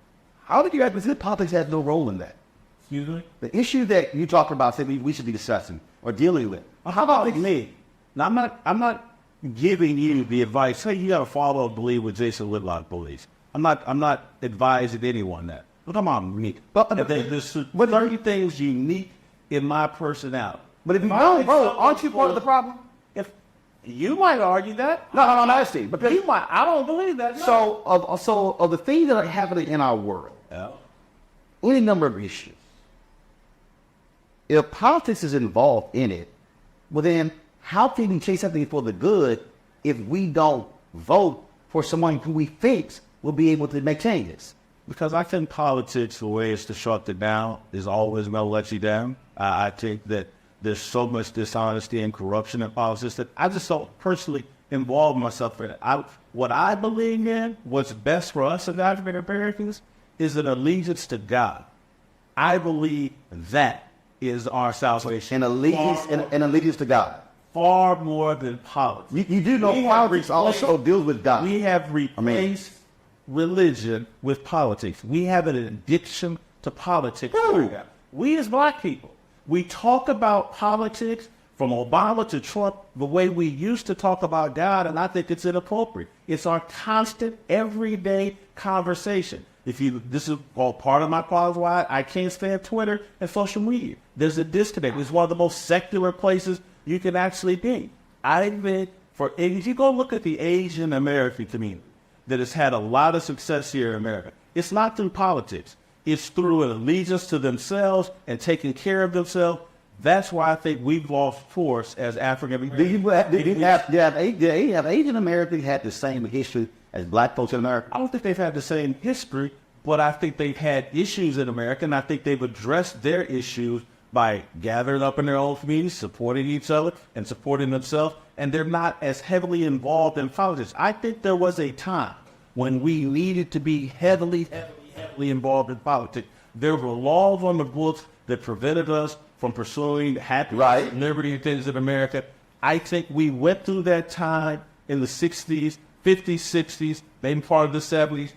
how did you guys, because politics has no role in that? Excuse me? The issue that you talk about, say we should be discussing or dealing with. Well, how about me? Now, I'm not giving you the advice. Hey, you got to follow and believe what Jason Whitlock believes. I'm not advising anyone that. But come on, me. There's 30 things unique in my personality. But if you don't vote, aren't you part of the problem? You might argue that. No, Steve. Because You might. I don't believe that. No. so of the things that are happening in our world, Yeah. any number of issues. If politics is involved in it, well then, how can we chase something for the good if we don't vote for someone who we think will be able to make changes? Because I think politics, the way it's to shut it down, is always going to let you down. I think that there's so much dishonesty and corruption in politics that I just don't personally involve myself in it. What I believe in, what's best for us as African Americans, is an allegiance to God. I believe that is our salvation. And allegiance to God. Far more than politics. You do know politics also deals with God. We have replaced religion with politics. We have an addiction to politics. We as black people, we talk about politics from Obama to Trump the way we used to talk about God, and I think it's inappropriate. It's our constant, everyday conversation. This is all part of my problem why I can't stand Twitter and social media. There's a disconnect. It's one of the most secular places you can actually be. I think if you go look at the Asian American community that has had a lot of success here in America, it's not through politics. It's through an allegiance to themselves and taking care of themselves. That's why I think we've lost force as African Americans. Do you have Asian Americans had the same history as black folks in America? I don't think they've had the same history, but I think they've had issues in America, and I think they've addressed their issues by gathering up in their own communities, supporting each other, and supporting themselves, and they're not as heavily involved in politics. I think there was a time when we needed to be heavily involved in politics. There were laws on the books that prevented us from pursuing happiness, liberty, and things in America. I think we went through that time in the 60s, 50s, 60s, maybe part of the 70s.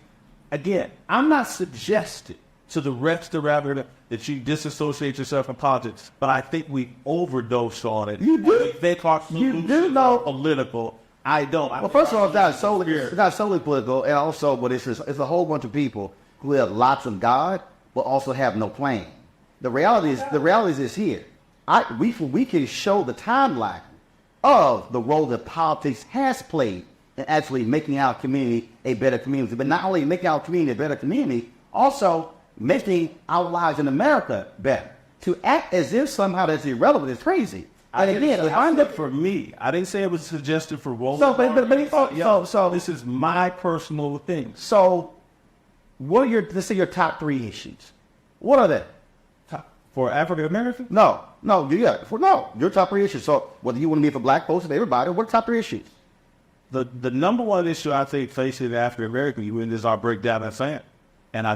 Again, I'm not suggesting to the rest of Africa that you disassociate yourself from politics, but I think we overdosed on it. You do. You do know political. I don't. Well, first of all, it's not solely political, and also, but it's a whole bunch of people who have lots of God, but also have no plan. The reality is here. We can show the timeline of the role that politics has played in actually making our community a better community, but not only making our community a better community, also making our lives in America better. To act as if somehow that's irrelevant is crazy. And again, for me, I didn't say it was suggested for Roland. So this is my personal thing. So, let's say your top 3 issues. What are they? For African Americans? No, your top 3 issues. So whether you want to be for black folks or everybody, what are the top 3 issues? The number one issue I think facing the African American community is our breakdown in family, and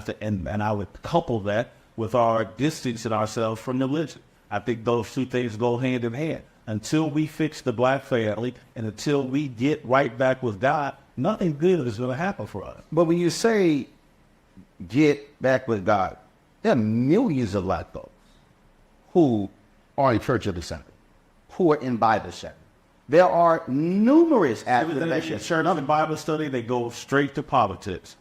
I would couple that with our distancing ourselves from religion. I think those two things go hand in hand. Until we fix the black family and until we get right back with God, nothing good is going to happen for us. But when you say get back with God, there are millions of black folks who are in Church of the Center, who are in Bible study. There are numerous African church and Bible study, they go straight to politics.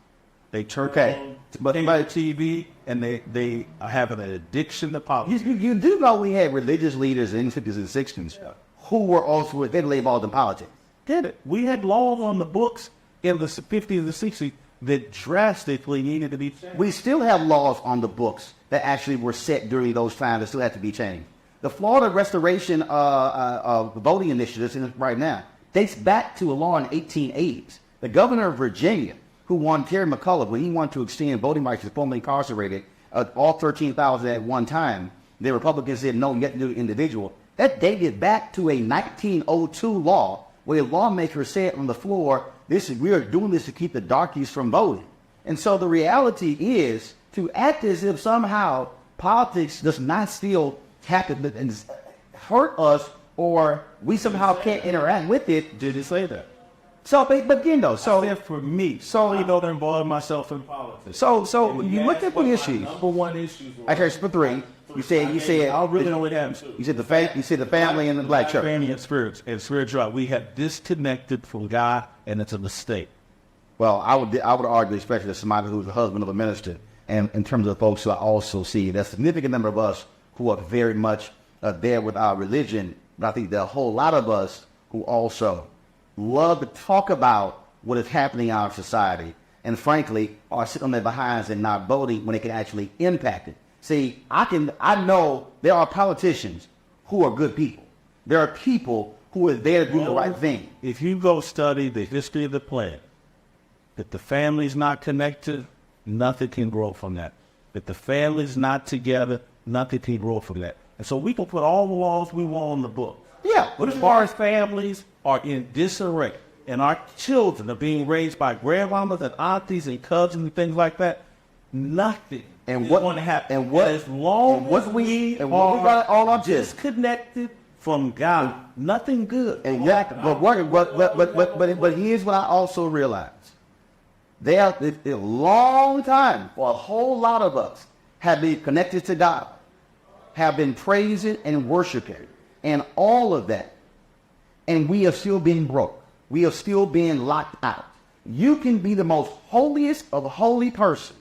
They turn on TV and they have an addiction to politics. You do know we had religious leaders in the 50s and 60s who were also heavily involved in politics. Did it? We had laws on the books in the 50s and 60s that drastically needed to be changed. We still have laws on the books that actually were set during those times that still have to be changed. The Florida Restoration voting initiatives right now dates back to a law in the 1880s. The governor of Virginia, who won Terry McCullough when he wanted to extend voting rights to formerly incarcerated, all 13,000 at one time, the Republicans said no, you have to do individual. That dated back to a 1902 law where a lawmaker said on the floor, we are doing this to keep the darkies from voting. And so the reality is to act as if somehow politics does not still happen and hurt us or we somehow can't interact with it. Did it say that? So, but again though, for me, I don't involve myself in politics. So you look at the issues. Number one issue. Okay, for 3. You said. I really only have 2. You said the family and the black church. Family and spirituality. We have disconnected from God, and it's a mistake. Well, I would argue, especially as somebody who's the husband of a minister, and in terms of the folks who I also see, there's a significant number of us who are very much there with our religion, but I think there are a whole lot of us who also love to talk about what is happening in our society and frankly are sitting on their behinds and not voting when it can actually impact it. See, I know there are politicians who are good people. There are people who are there to do the right thing. If you go study the history of the planet, if the family's not connected, nothing can grow from that. If the family's not together, nothing can grow from that. And so we can put all the laws we want on the book. Yeah. But as far as families are in disarray and our children are being raised by grandmamas and aunties and cousins and things like that, nothing is going to happen. And what as long and what as we are all are just disconnected from God, nothing good. and yeah, but here's what I also realized. There a long time for a whole lot of us have been connected to God, have been praising and worshiping and all of that. And we are still being broke. We are still being locked out. You can be the most holiest of a holy person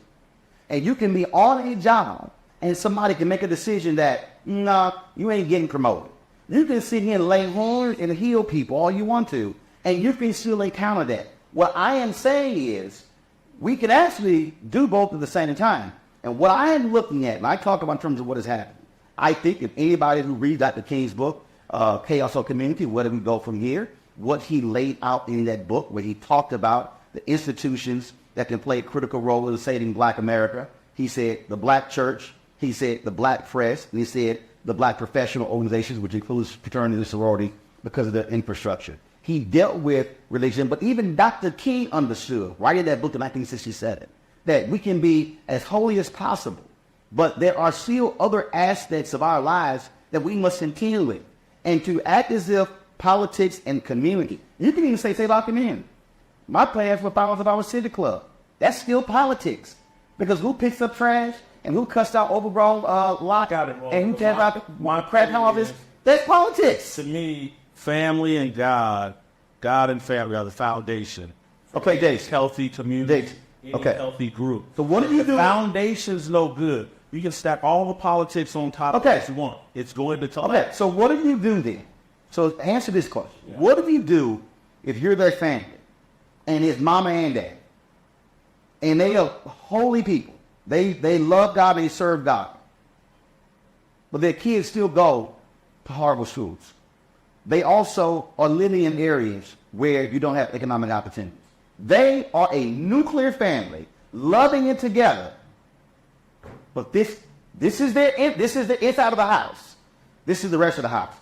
and you can be on a job and somebody can make a decision that, nah, you ain't getting promoted. You can sit here and lay horns and heal people all you want to, and you can still encounter that. What I am saying is, we can actually do both at the same time. And what I am looking at, and I talk about in terms of what has happened, I think if anybody who reads Dr. King's book, Chaos or Community, where do we go from here, what he laid out in that book, where he talked about the institutions that can play a critical role in saving Black America. He said the Black church, he said the Black press, and he said the Black professional organizations, which includes fraternity and sorority, because of the infrastructure. He dealt with religion, but even Dr. King understood, writing that book in 1967, that we can be as holy as possible, but there are still other aspects of our lives that we must contend with. And to act as if politics and community, you can even say about community. My plans for powers of our city club, that's still politics. Because who picks up trash and who cuts out overgrown lockout and who tears out crack houses, that's politics. To me, family and God and family are the foundation. Okay, Dave. Healthy community, okay. Healthy group. So what do you do? Foundation's no good. You can stack all the politics on top of what you want. It's going to collapse. Okay, so what do you do then? So answer this question. Yeah. What do you do if you're their family and it's mama and dad? And they are holy people. They love God and they serve God. But their kids still go to horrible schools. They also are living in areas where you don't have economic opportunities. They are a nuclear family, loving it together. But this is the inside of the house. This is the rest of the house.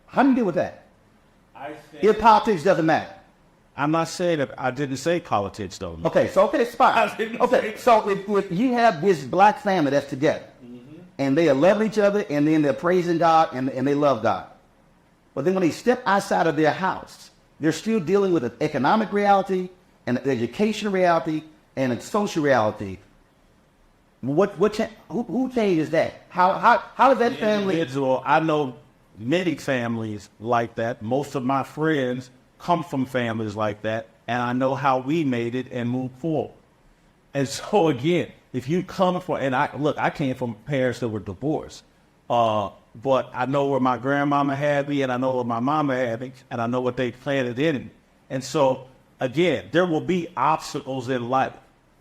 How do you deal with that? If politics doesn't matter. I'm not saying that I didn't say politics, though. Okay, it's fine. Okay, so if you have this Black family that's together, and they are loving each other, and then they're praising God, and they love God. But then when they step outside of their house, they're still dealing with an economic reality, and an education reality, and a social reality. Who changes that? How does that family? Individual, I know many families like that. Most of my friends come from families like that, and I know how we made it and moved forward. And so again, if you come from, and I came from parents that were divorced, but I know where my grandmama had me, and I know where my mama had me, and I know what they planted in me. And so again, there will be obstacles in life,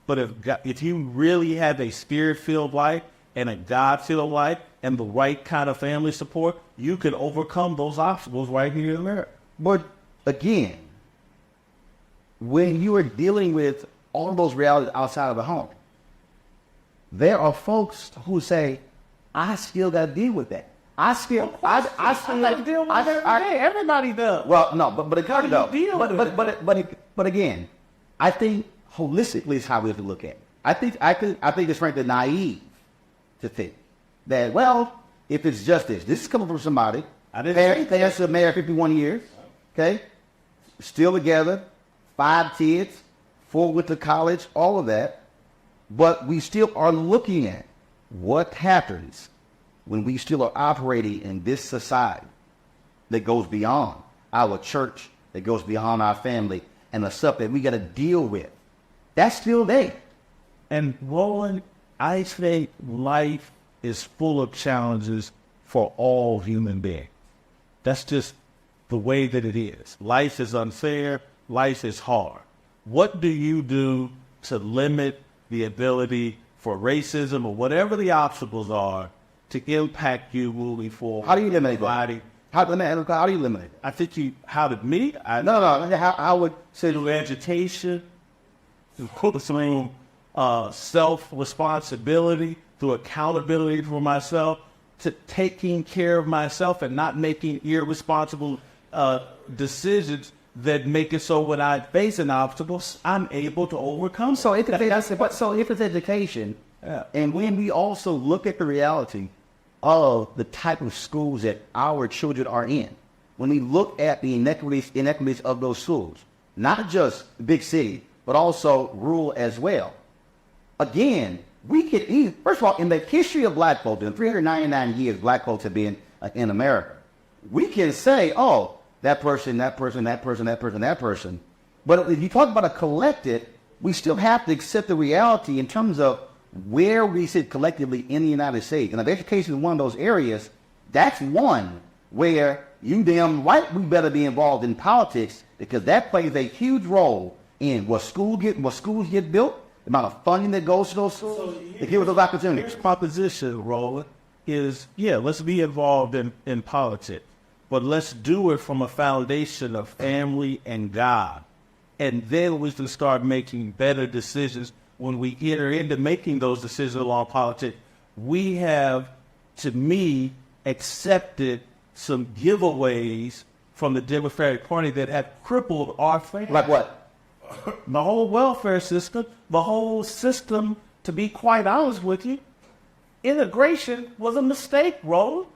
but if you really have a spirit-filled life and a God-filled life and the right kind of family support, you can overcome those obstacles right here in America. But again, when you are dealing with all those realities outside of the home, there are folks who say, I still got to deal with that. I still got to deal with that. Everybody does. Well, no, but again, I think holistically is how we have to look at it. I think it's frankly naive to think that, well, if it's justice, this is coming from somebody. Parents have been married 51 years, okay? Still together, 5 kids, 4 went to college, all of that. But we still are looking at what happens when we still are operating in this society that goes beyond our church, that goes beyond our family, and the stuff that we got to deal with. That's still there. And Roland, I think life is full of challenges for all human beings. That's just the way that it is. Life is unfair. Life is hard. What do you do to limit the ability for racism or whatever the obstacles are to impact you moving forward? How do you eliminate that? How do you eliminate it? I think you, how did me? No. How would say Through education, through self-responsibility, through accountability for myself, to taking care of myself and not making irresponsible decisions that make it so when I face an obstacle, I'm able to overcome. So if it's education, and when we also look at the reality of the type of schools that our children are in, when we look at the inequities of those schools, not just big city, but also rural as well. Again, we could first of all, in the history of black folks, in 399 years black folks have been in America, we can say, oh, that person. But if you talk about a collective, we still have to accept the reality in terms of where we sit collectively in the United States. And if education is one of those areas, that's one where you damn right we better be involved in politics, because that plays a huge role in what schools get built, the amount of funding that goes to those schools, to give us those opportunities. Here's proposition, Roland, is, let's be involved in politics, but let's do it from a foundation of family and God. And then we can start making better decisions. When we enter into making those decisions along politics, we have, to me, accepted some giveaways from the Democratic Party that have crippled our family. Like what? The whole welfare system, the whole system, to be quite honest with you, integration was a mistake, Roland.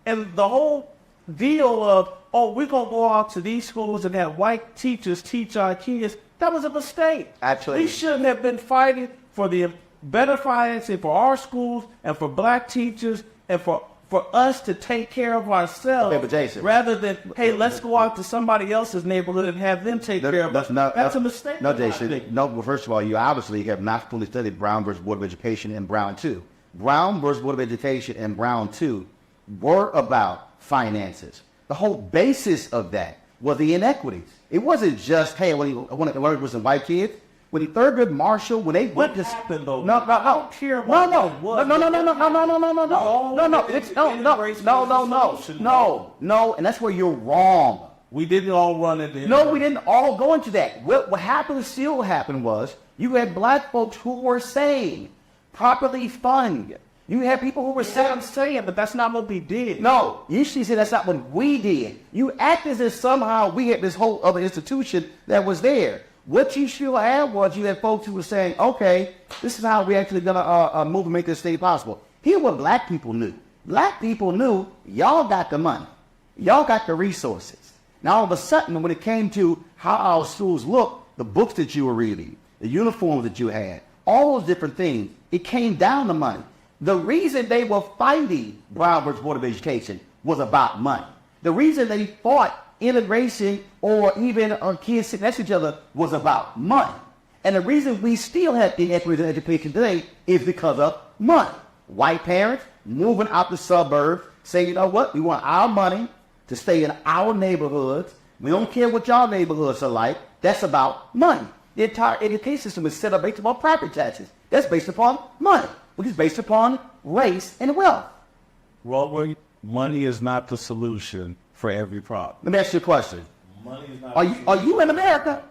And the whole deal of, we're going to go out to these schools and have white teachers teach our kids, that was a mistake. Actually, we shouldn't have been fighting for the better financing for our schools and for black teachers and for us to take care of ourselves, but Jason, rather than, hey, let's go out to somebody else's neighborhood and have them take care of us. That's a mistake. No, Jason. No, well, first of all, you obviously have not fully studied Brown versus Board of Education and Brown 2. Brown versus Board of Education and Brown 2 were about finances. The whole basis of that was the inequities. It wasn't just, hey, when it was some white kids. When the Thurgood Marshall, when they went to happened though? No. And that's where you're wrong. We didn't all run into it. No, we didn't all go into that. What happened still happened was you had black folks who were saying, properly funded. You had people who were saying, but that's not what we did. No, you should say that's not what we did. You act as if somehow we had this whole other institution that was there. What you should have was you had folks who were saying, okay, this is how we actually going to move and make this state possible. Here's what black people knew. Black people knew y'all got the money. Y'all got the resources. Now, all of a sudden, when it came to how our schools looked, the books that you were reading, the uniforms that you had, all those different things, it came down to money. The reason they were fighting Brown versus Board of Education was about money. The reason they fought integration or even kids sitting next to each other was about money. And the reason we still have inequities in education today is because of money. White parents moving out the suburbs, saying, you know what, we want our money to stay in our neighborhoods. We don't care what y'all neighborhoods are like. That's about money. The entire education system is set up based upon property taxes. That's based upon money, which is based upon race and wealth. Robert, money is not the solution for every problem. Let me ask you a question. Money is not are you in America?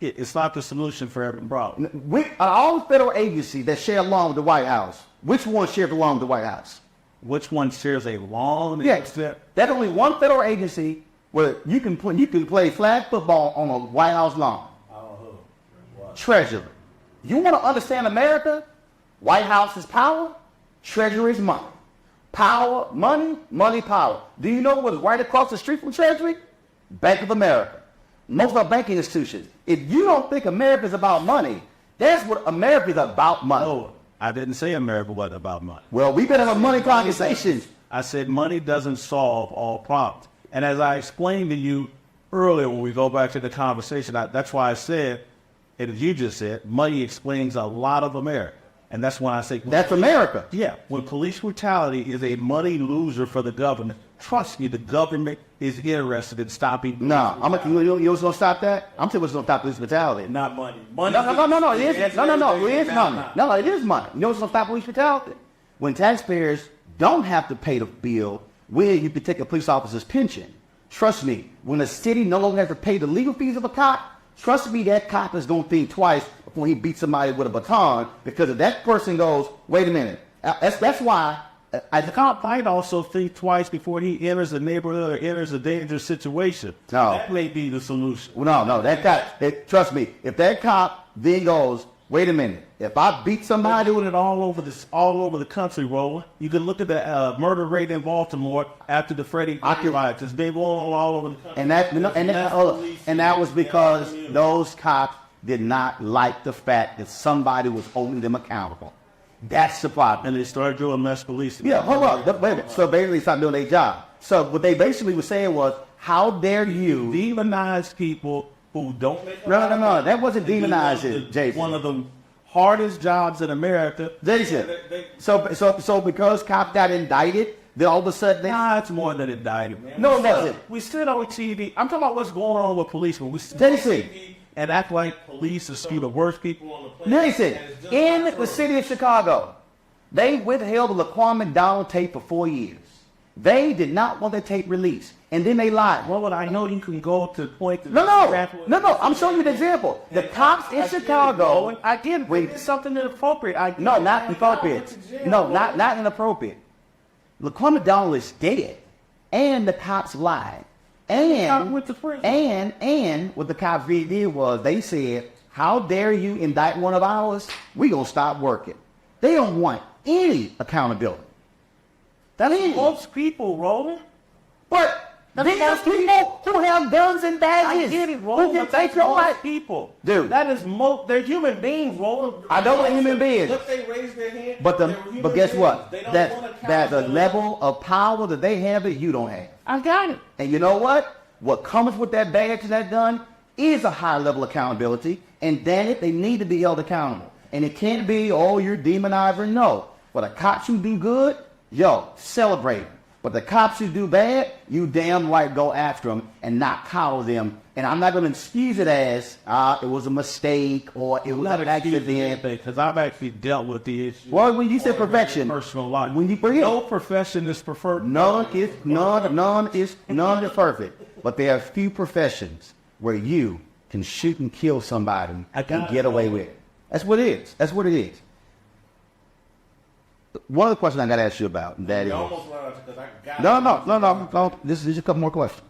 It's not the solution for every problem. All federal agencies that share along with the White House, which one shares along with the White House? Which one shares a lawn? Yes, there's only one federal agency where you can play flag football on a White House lawn. Treasury. You want to understand America? White House is power, Treasury is money. Power, money, money, power. Do you know what's right across the street from Treasury? Bank of America. Most of our banking institutions. If you don't think America is about money, that's what America is about, money. No, I didn't say America wasn't about money. Well, we've been having money conversations. I said money doesn't solve all problems. And as I explained to you earlier when we go back to the conversation, that's why I said, and as you just said, money explains a lot of America. And that's why I say That's America. yeah, when police brutality is a money loser for the government, trust me, the government is interested in stopping. No, you know what's gonna stop that? I'm telling you what's gonna stop police brutality. Not money. Money. No. It is no. It is money. No, it is money. You know what's gonna stop police brutality? When taxpayers don't have to pay the bill, where you can take a police officer's pension. Trust me, when the city no longer has to pay the legal fees of a cop, trust me, that cop is gonna think twice before he beats somebody with a baton, because if that person goes, wait a minute, that's why. The cop might also think twice before he enters a neighborhood or enters a dangerous situation. No. That may be the solution. No, that cop, trust me, if that cop then goes, wait a minute, if I beat They're somebody, doing it all over the country, Roland. You can look at the murder rate in Baltimore after the Freddie riots. It's been going all over the country. and that was because those cops did not like the fact that somebody was holding them accountable. That's the problem. And they started doing mass policing. Yeah, hold on. Wait a minute. So basically, stop doing their job. So what they basically were saying was, how dare you Demonize people who don't make No. That wasn't demonizing, Jason. One of the hardest jobs in America. Jason. So because cops got indicted, then all of a sudden It's more than indicted, man. No, it wasn't. We sit on TV. I'm talking about what's going on with policemen. We sit Jason. on TV and act like police are some of the worst people on the planet. Jason, in the city of Chicago, they withheld the Laquan McDonald tape for 4 years. They did not want the tape released, and then they lied. Well, I know you can go to the point. No. I'm showing you an example. The cops in Chicago. I get it. It's something inappropriate. No, not inappropriate. No, not inappropriate. Laquan McDonald is dead, and the cops lied. And what the cops really did was they said, how dare you indict one of ours? We gonna stop working. They don't want any accountability. That is most people, Roland. But these people who have guns and badges. I get it, Roland. Who can take your life. People. Dude. That is they're human beings, Roland. I know they're human beings. Look, they raise their hand. But guess what? That the level of power that they have that you don't have. I got it. And you know what? What comes with that badge and that gun is a high level of accountability. And damn it, they need to be held accountable. And it can't be, oh, you're demonizing. No. For the cops who do good, celebrate them. But the cops who do bad, you damn right go after them and not coddle them. And I'm not going to excuse it as, it was a mistake or it was an accident. Because I've actually dealt with the issue. Well, when you said perfection, Personal life. when you bring it, No profession is preferred. none is perfect. But there are few professions where you can shoot and kill somebody and get away with it. That's what it is. That's what it is. One of the questions I got to ask you about, that is, no. This is a couple more questions.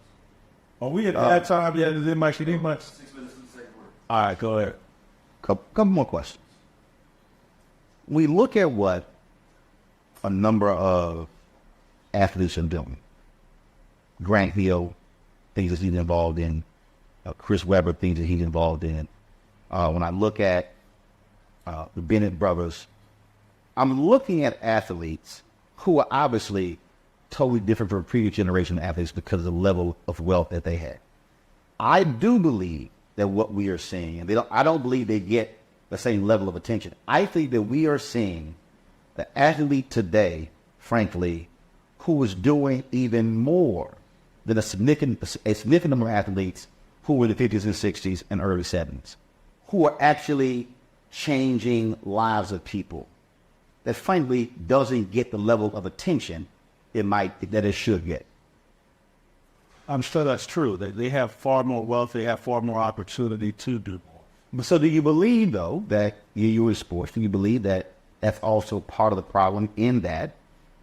Are we at that time? Yeah, is it much? 6 minutes to say word. All right, go ahead. Couple more questions. We look at what a number of athletes are doing. Grant Hill, things that he's involved in. Chris Webber, things that he's involved in. When I look at the Bennett brothers, I'm looking at athletes who are obviously totally different from previous generation of athletes because of the level of wealth that they had. I do believe that what we are seeing, and I don't believe they get the same level of attention. I think that we are seeing the athlete today, frankly, who is doing even more than a significant number of athletes who were in the 50s and 60s and early 70s, who are actually changing lives of people that frankly doesn't get the level of attention that it should get. I'm sure that's true. They have far more wealth. They have far more opportunity to do more. So do you believe, though, that you're in sports, do you believe that that's also part of the problem in that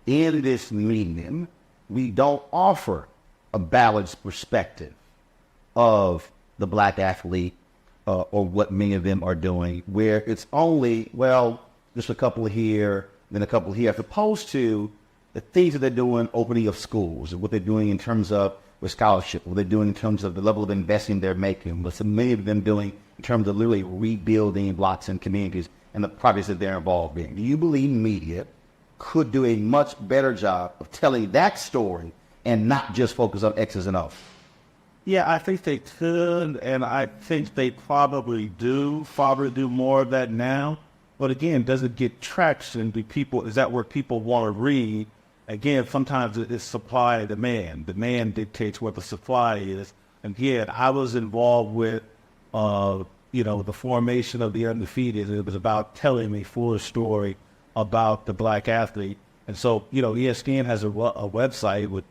in this medium, we don't offer a balanced perspective of the black athlete or what many of them are doing, where it's only, just a couple here, then a couple here, as opposed to the things that they're doing, opening of schools, what they're doing in terms of with scholarship, what they're doing in terms of the level of investing they're making, what so many of them doing in terms of literally rebuilding blocks and communities and the projects that they're involved in. Do you believe media could do a much better job of telling that story and not just focus on X's and O's? Yeah, I think they could, and I think they probably do more of that now. But again, does it get traction? Is that where people want to read? Again, sometimes it's supply and demand. Demand dictates what the supply is. Again, I was involved with, the formation of the Undefeated. It was about telling a fuller story about the black athlete. And so, ESPN has a website with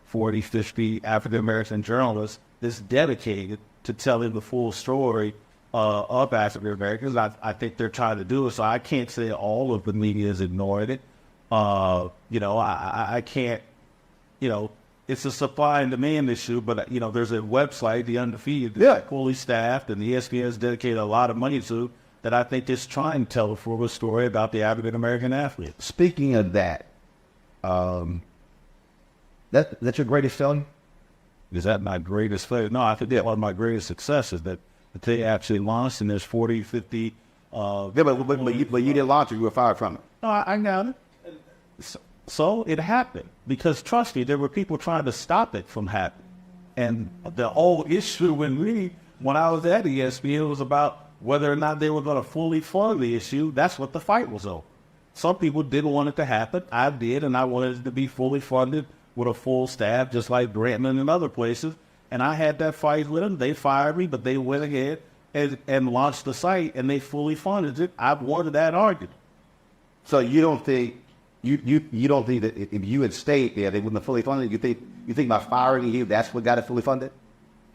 40, 50 African-American journalists that's dedicated to telling the full story of African-Americans. I think they're trying to do it, so I can't say all of the media is ignoring it. I can't, it's a supply and demand issue, but, there's a website, The Undefeated, that's fully staffed, and the ESPN has dedicated a lot of money to, that I think is trying to tell a full story about the African-American athlete. Speaking of that, that's your greatest failure? Is that my greatest failure? No, I think that's one of my greatest successes that they actually launched, and there's 40, 50. But you didn't launch it. You were fired from it. No, I got it. So it happened because, trust me, there were people trying to stop it from happening. And the whole issue when I was at ESPN, was about whether or not they were going to fully fund the issue. That's what the fight was over. Some people didn't want it to happen. I did, and I wanted it to be fully funded with a full staff, just like Grantland and other places. And I had that fight with them. They fired me, but they went ahead and launched the site, and they fully funded it. I wanted that argument. So you don't think you don't think that if you had stayed there, they wouldn't have fully funded it? You think by firing you, that's what got it fully funded?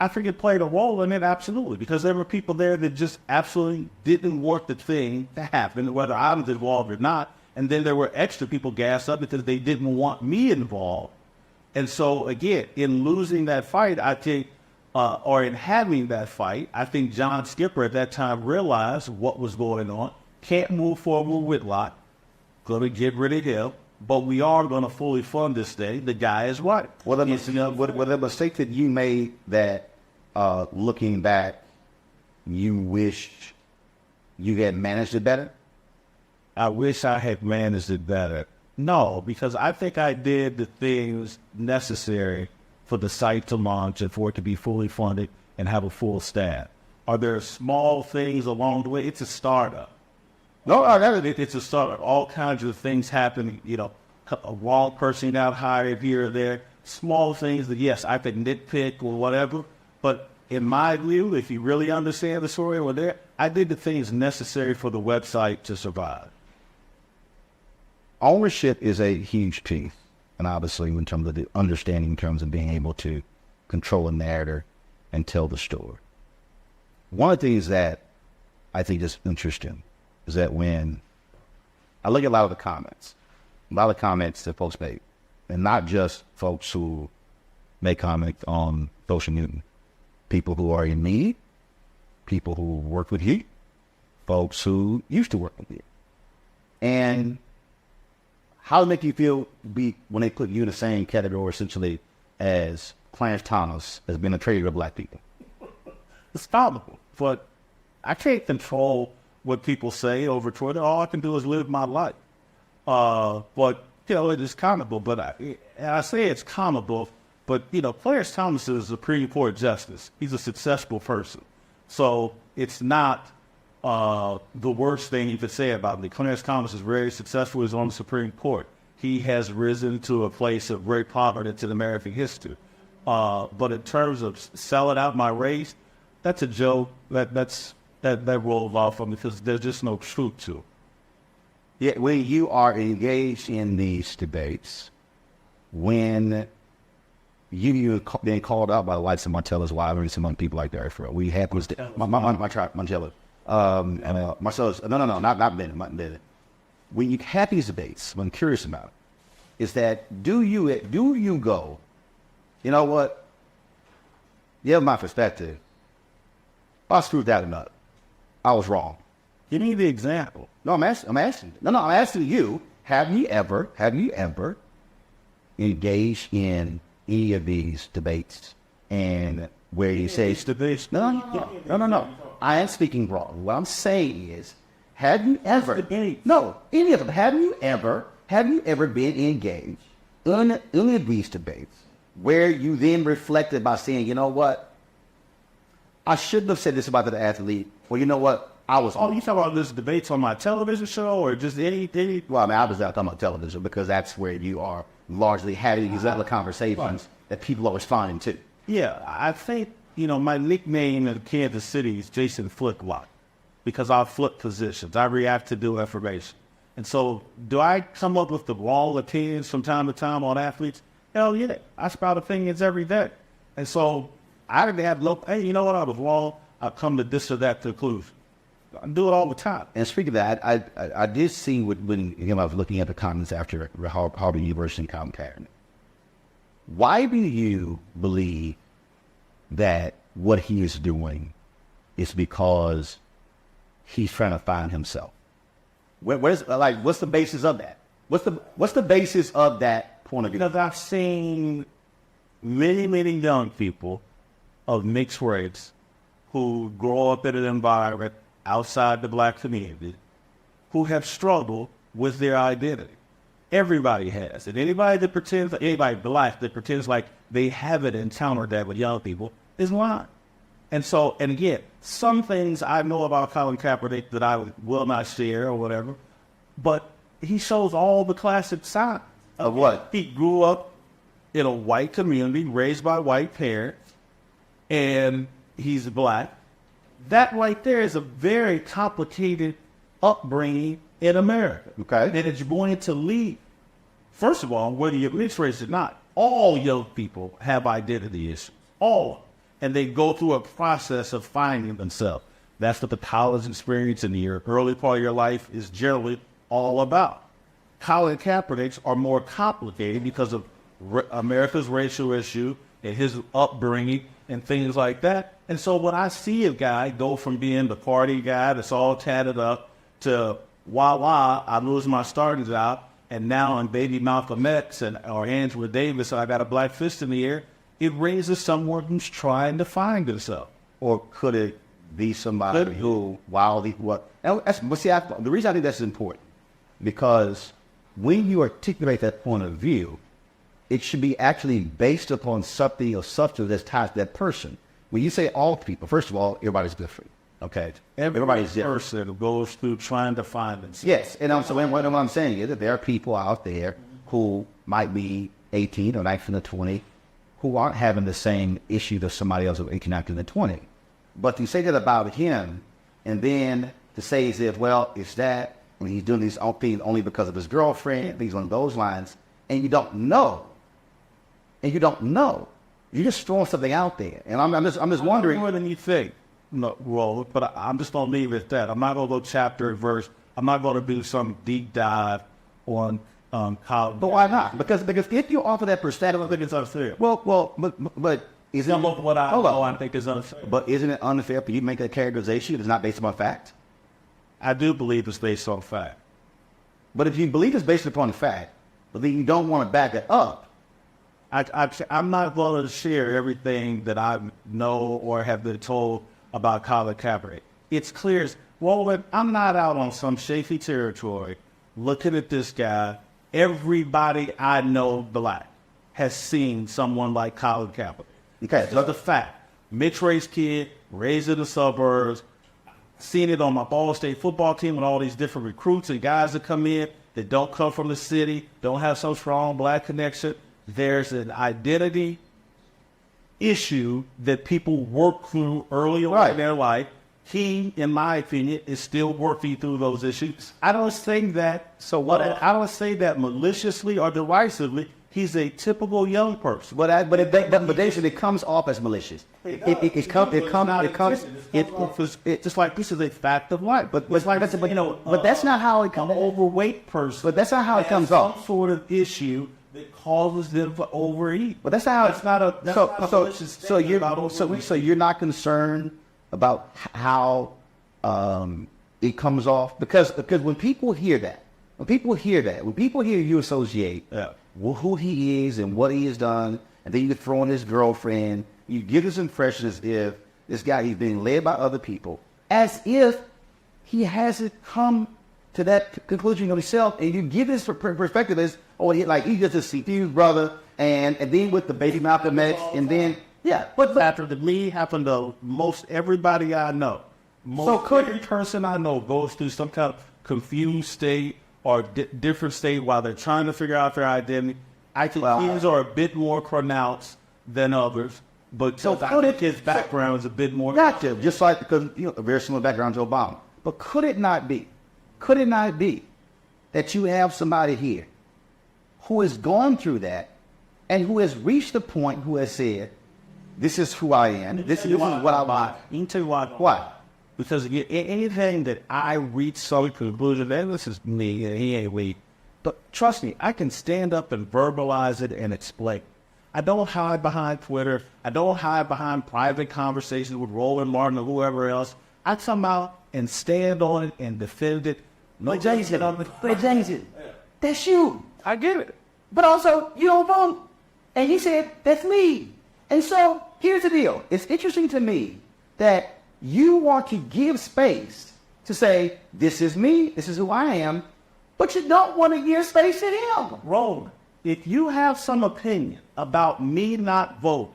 I think it played a role in it, absolutely, because there were people there that just absolutely didn't want the thing to happen, whether I was involved or not. And then there were extra people gassed up because they didn't want me involved. And so, again, in losing that fight, I think, or in having that fight, I think John Skipper at that time realized what was going on. Can't move forward with Whitlock. Going to get rid of him. But we are going to fully fund this thing. The guy is right. Were the mistakes that you made that, looking back, you wish you had managed it better? I wish I had managed it better. No, because I think I did the things necessary for the site to launch and for it to be fully funded and have a full staff. Are there small things along the way? It's a startup. No, it's a startup. All kinds of things happen. A wrong person got hired here or there. Small things that, yes, I could nitpick or whatever. But in my view, if you really understand the story over there, I did the things necessary for the website to survive. Ownership is a huge piece, and obviously in terms of the understanding, in terms of being able to control a narrative and tell the story. One of the things that I think is interesting is that when I look at a lot of the comments that folks make, and not just folks who make comments on social media, people who are in need, people who work with you, folks who used to work with you. And how does it make you feel when they put you in the same category, essentially, as Clarence Thomas has been a traitor of black people? It's stoppable, but I can't control what people say over Twitter. All I can do is live my life. But, it is comical. But I say it's comical, but, Clarence Thomas is a Supreme Court justice. He's a successful person. So it's not the worst thing you could say about me. Clarence Thomas is very successful. He's on the Supreme Court. He has risen to a place of great prominence in American history. But in terms of selling out my race, that's a joke. That rolls off of me because there's just no truth to it. Yeah, when you are engaged in these debates, when you being called out by the likes of Martellus Wilder and some other people like that, we had Martellus. Marcellus, not Bennett. When you have these debates, what I'm curious about is that do you go, you know what? You have my perspective. I screwed that up. I was wrong. Give me the example. No, I'm asking. I'm asking you. Have you ever engaged in any of these debates and where you say debates? No. I am speaking wrong. What I'm saying is, have you ever? No, any of them. Have you ever been engaged in any of these debates where you then reflected by saying, you know what? I shouldn't have said this about the athlete. Well, you know what? I was. Oh, you talking about this debates on my television show or just any? Well, I mean, I was out talking about television because that's where you are largely having these other conversations that people are responding to. Yeah, I think, my nickname in Kansas City is Jason Whitlock because I flip positions. I react to new information. And so do I come up with the wrong opinions from time to time on athletes? Hell yeah. I sprout opinions every day. And so I didn't have hey, you know what? I was wrong. I've come to this or that conclusion. I do it all the time. And speaking of that, I did see when I was looking at the comments after Harvard University and Colin Kaepernick. Why do you believe that what he is doing is because he's trying to find himself? What's the basis of that? What's the basis of that point of view? Because I've seen many, many young people of mixed race who grow up in an environment outside the black community who have struggled with their identity. Everybody has. And anybody black that pretends like they haven't encountered that with young people is lying. And again, some things I know about Colin Kaepernick that I will not share or whatever, but he shows all the classic signs. Of what? He grew up in a white community, raised by white parents, and he's black. That right there is a very complicated upbringing in America. Okay. And it's going to lead, first of all, whether you're mixed race or not, all young people have identity issues. All of them. And they go through a process of finding themselves. That's what the college experience in the early part of your life is generally all about. Colin Kaepernick's are more complicated because of America's racial issue and his upbringing and things like that. And so when I see a guy go from being the party guy that's all tatted up to, voila, I lose my starting job, and now I'm baby Malcolm X or Angela Davis, and I got a black fist in the air, it raises someone who's trying to find himself. Or could it be somebody who, the reason I think that's important, because when you articulate that point of view, it should be actually based upon something or substance that's tied to that person. When you say all people, first of all, everybody's different. Okay, everybody's different. Person goes through trying to find themselves. Yes, and what I'm saying is that there are people out there who might be 18 or 19 or 20 who aren't having the same issue that somebody else who's 18, 19, and 20. But to say that about him, and then to say as if, well, it's that, when he's doing these things only because of his girlfriend, things along those lines, and you don't know. You're just throwing something out there. And I'm just wondering. More than you think. No, well, but I'm just going to leave it at that. I'm not going to go chapter and verse. I'm not going to do some deep dive on college. But why not? Because if you offer that perspective, I don't think it's unfair. but isn't Some of what I know, I think is unfair. But isn't it unfair for you to make a characterization that's not based upon fact? I do believe it's based on fact. But if you believe it's based upon fact, but then you don't want to back it up, I'm not going to share everything that I know or have been told about Colin Kaepernick. It's clear as, well, I'm not out on some shaky territory looking at this guy. Everybody I know black has seen someone like Colin Kaepernick. Okay, That's the fact. Mixed race kid, raised in the suburbs, seen it on my Ball State football team with all these different recruits and guys that come in that don't come from the city, don't have some strong black connection. There's an identity issue that people work through early on in their life. He, in my opinion, is still working through those issues. I don't say that. So what? I don't say that maliciously or derisively. He's a typical young person. but David, it comes off as malicious. It just like this is a fact of life. But that's not how it comes. An overweight person. But that's not how it comes off. Some sort of issue that causes them to overeat. But that's not how. That's not a. That's not a malicious thing. So you're not concerned about how it comes off, because when people hear that, when people hear you associate who he is and what he has done, and then you throw in his girlfriend, you give this impression as if this guy, he's being led by other people, as if he hasn't come to that conclusion himself, and you give this perspective as, he's just a confused brother, and then with the baby Malcolm X, and then, but after the me happened to most everybody I know. Every person I know goes through some kind of confused state or different state while they're trying to figure out their identity. I think his are a bit more pronounced than others, but I think his background is a bit more. Gotcha. Just like, because, a very similar background to Obama. But could it not be that you have somebody here who has gone through that and who has reached a point who has said, this is who I am, this is what I want. You can tell you why. Why? Because anything that I reach some conclusion, and this is me, and he ain't weak, but trust me, I can stand up and verbalize it and explain. I don't hide behind Twitter. I don't hide behind private conversations with Roland Martin or whoever else. I come out and stand on it and defend it. But Jason, that's you. I get it. But also, you don't vote. And he said, that's me. And so, here's the deal. It's interesting to me that you want to give space to say, this is me, this is who I am, but you don't want to give space to him. Roland, if you have some opinion about me not voting,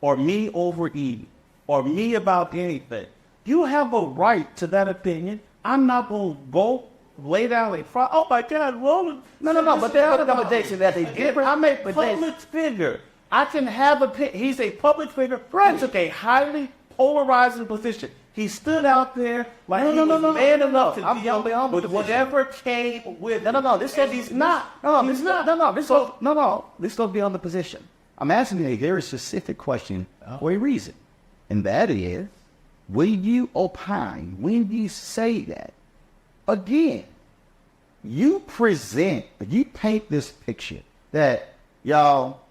or me overeating, or me about anything, you have a right to that opinion. I'm not going to go lay down and cry. Oh my God, Roland. No. But there are other conversations that they did. I'm a public figure. I can have he's a public figure. Right. He took a highly polarizing position. He stood out there like he was man enough to deal with whatever came with. No. This says he's not. He's not. This goes beyond the position. I'm asking you a very specific question for a reason, and that is, when you opine, when you say that, again, you paint this picture that, y'all,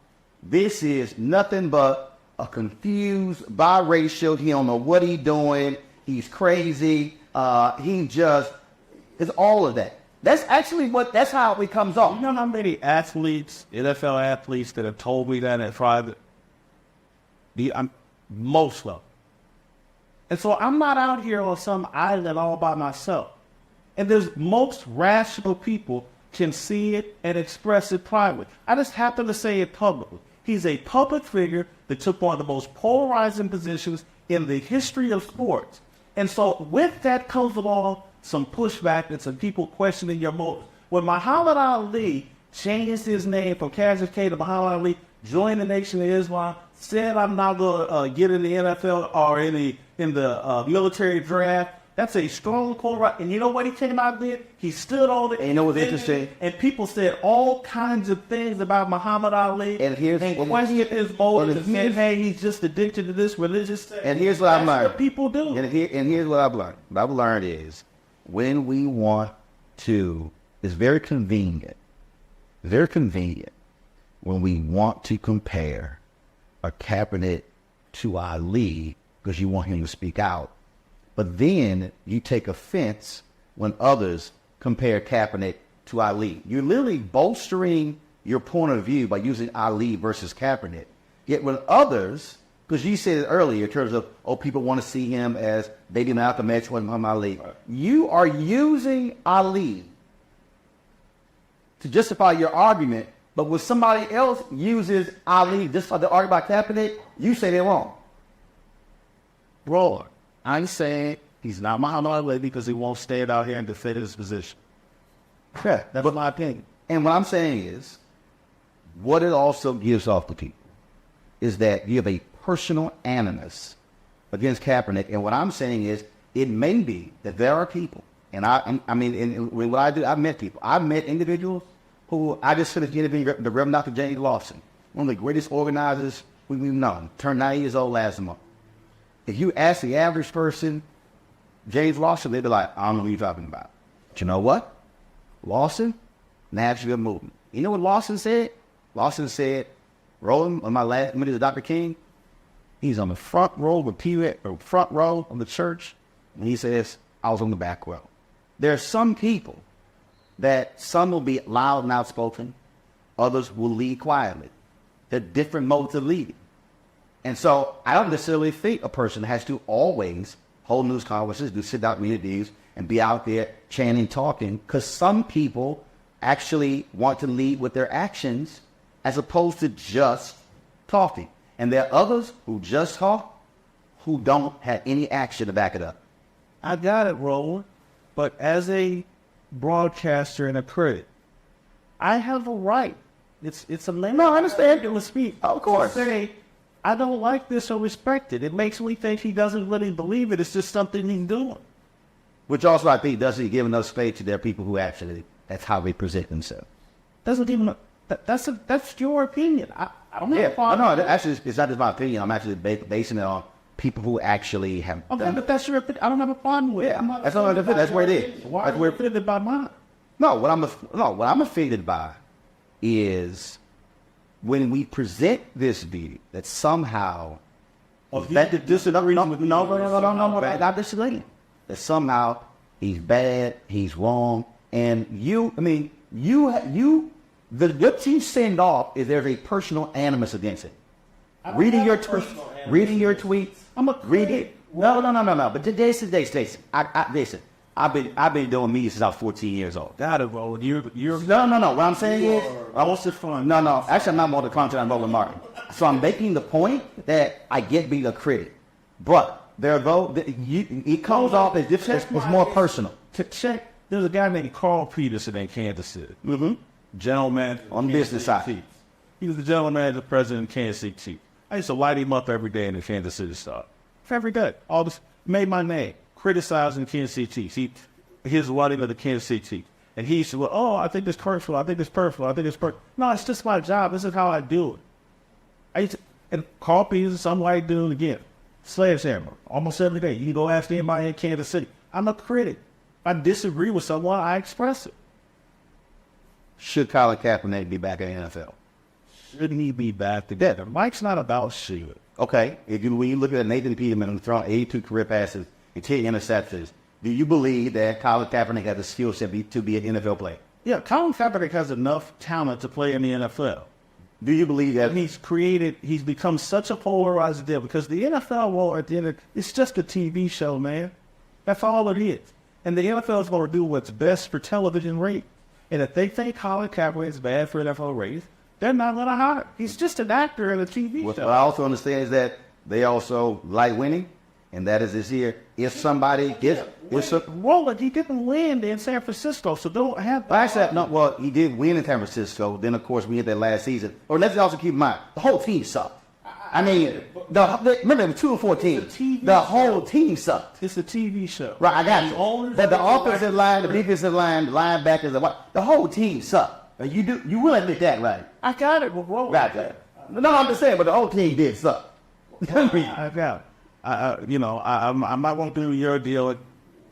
this is nothing but a confused biracial. He don't know what he's doing. He's crazy. He just is all of that. That's actually that's how it comes off. You know how many athletes, NFL athletes, that have told me that in private? Most of them. And so I'm not out here on some island all by myself. And there's most rational people can see it and express it privately. I just happen to say it publicly. He's a public figure that took one of the most polarizing positions in the history of sports. And so with that comes along some pushback and some people questioning your motives. When Muhammad Ali changed his name from Cassius Clay to Muhammad Ali, joined the Nation of Islam, said I'm not going to get in the NFL or in the military draft, that's a strong polarization. And you know what he came out with? He stood on it. And you know what's interesting? And people said all kinds of things about Muhammad Ali. And questioned his motives. And said, hey, he's just addicted to this religious thing. And here's what I've learned. That's what people do. And here's what I've learned. What I've learned is, when we want to, it's very convenient when we want to compare a Kaepernick to Ali because you want him to speak out. But then you take offense when others compare Kaepernick to Ali. You're literally bolstering your point of view by using Ali versus Kaepernick. Yet when others, because you said it earlier in terms of, people want to see him as Baby Malcolm X or Muhammad Ali. Right. You are using Ali to justify your argument, but when somebody else uses Ali just for the argument about Kaepernick, you say they're wrong. Bro, I'm saying he's not Muhammad Ali because he won't stand out here and defend his position. Yeah, that's my opinion. And what I'm saying is, what it also gives off to people is that you have a personal animus against Kaepernick. And what I'm saying is, it may be that there are people, and I mean, what I do, I've met people. I've met individuals who, I just finished interviewing the Reverend Dr. James Lawson, one of the greatest organizers we've known, turned 90 years old last month. If you ask the average person, James Lawson, they'd be like, I don't know what you're talking about. But you know what? Lawson, Nashville movement. You know what Lawson said? Lawson said, Roland, on my last meeting with Dr. King, he's on the front row of the church, and he says, I was on the back row. There are some people that some will be loud and outspoken, others will lead quietly. There are different modes of leading. And so I don't necessarily think a person has to always hold news conferences, do sit-down interviews, and be out there chanting, talking, because some people actually want to lead with their actions as opposed to just talking. And there are others who just talk, who don't have any action to back it up. I got it, Roland. But as a broadcaster and a critic, I have a right. It's a no, I understand it was speak. Of course. To say, I don't like this or respect it. It makes me think he doesn't really believe it. It's just something he's doing. Which also, I think, doesn't give enough space to their people who actually, that's how they present themselves. Doesn't even, that's your opinion. I don't have a Yeah, problem. no, actually, it's not just my opinion. I'm actually basing it on people who actually have Okay, done but that's your opinion. I don't have a problem with it. Yeah, that's not offended. That's where it is. Why That's are where you offended by mine? what I'm offended by is when we present this view that somehow that this is not not disagreeing. That somehow he's bad, he's wrong, and what you send off is there's a personal animus against it. Reading your tweets, I'm a critic. No. But Jason, listen. I've been doing media since I was 14 years old. Got it, Roland. You're No. What I'm saying is, most of fun. no. Actually, I'm not more the content. I'm Roland Martin. So I'm making the point that I get being a critic, but it comes off as if it's more personal. Check. There's a guy named Carl Peterson in Kansas City. Mm-hmm. Gentleman On the business side. Chiefs. He was the general manager, president of Kansas City Chiefs. I used to light him up every day in the Kansas City Star. Every day. All this made my name. Criticizing Kansas City Chiefs. His running of the Kansas City Chiefs. And he used to go, I think it's personal. I think it's personal. No, it's just my job. This is how I do it. And Carl Peterson, some white dude again. Sledgehammer. Almost every day. You can go ask anybody in Kansas City. I'm a critic. If I disagree with someone, I express it. Should Colin Kaepernick be back in the NFL? Shouldn't he be back together? Mike's not about should. Okay. When you look at Nathan Peterman throwing 82 career passes and 10 interceptions, do you believe that Colin Kaepernick has the skill set to be an NFL player? Yeah, Colin Kaepernick has enough talent to play in the NFL. Do you believe that? And he's become such a polarized deal because the NFL, well, at the end it's just a TV show, man. That's all it is. And the NFL is going to do what's best for television ratings. And if they think Colin Kaepernick is bad for NFL ratings, they're not going to hire him. He's just an actor in a TV show. What I also understand is that they also like winning, and that is this year. If somebody gets... Roland, he didn't win in San Francisco, so don't have... he did win in San Francisco. Then, of course, we had that last season. Or let's also keep in mind, the whole team sucked. Remember, it was 2-14. The whole team sucked. It's a TV show. Right, I got you. But the offensive line, the defensive line, the linebackers, the whole team sucked. You will admit that, right? I got it with Roland. Right there. No, I'm just saying, but the whole team did suck. I got it. I might want to do your deal and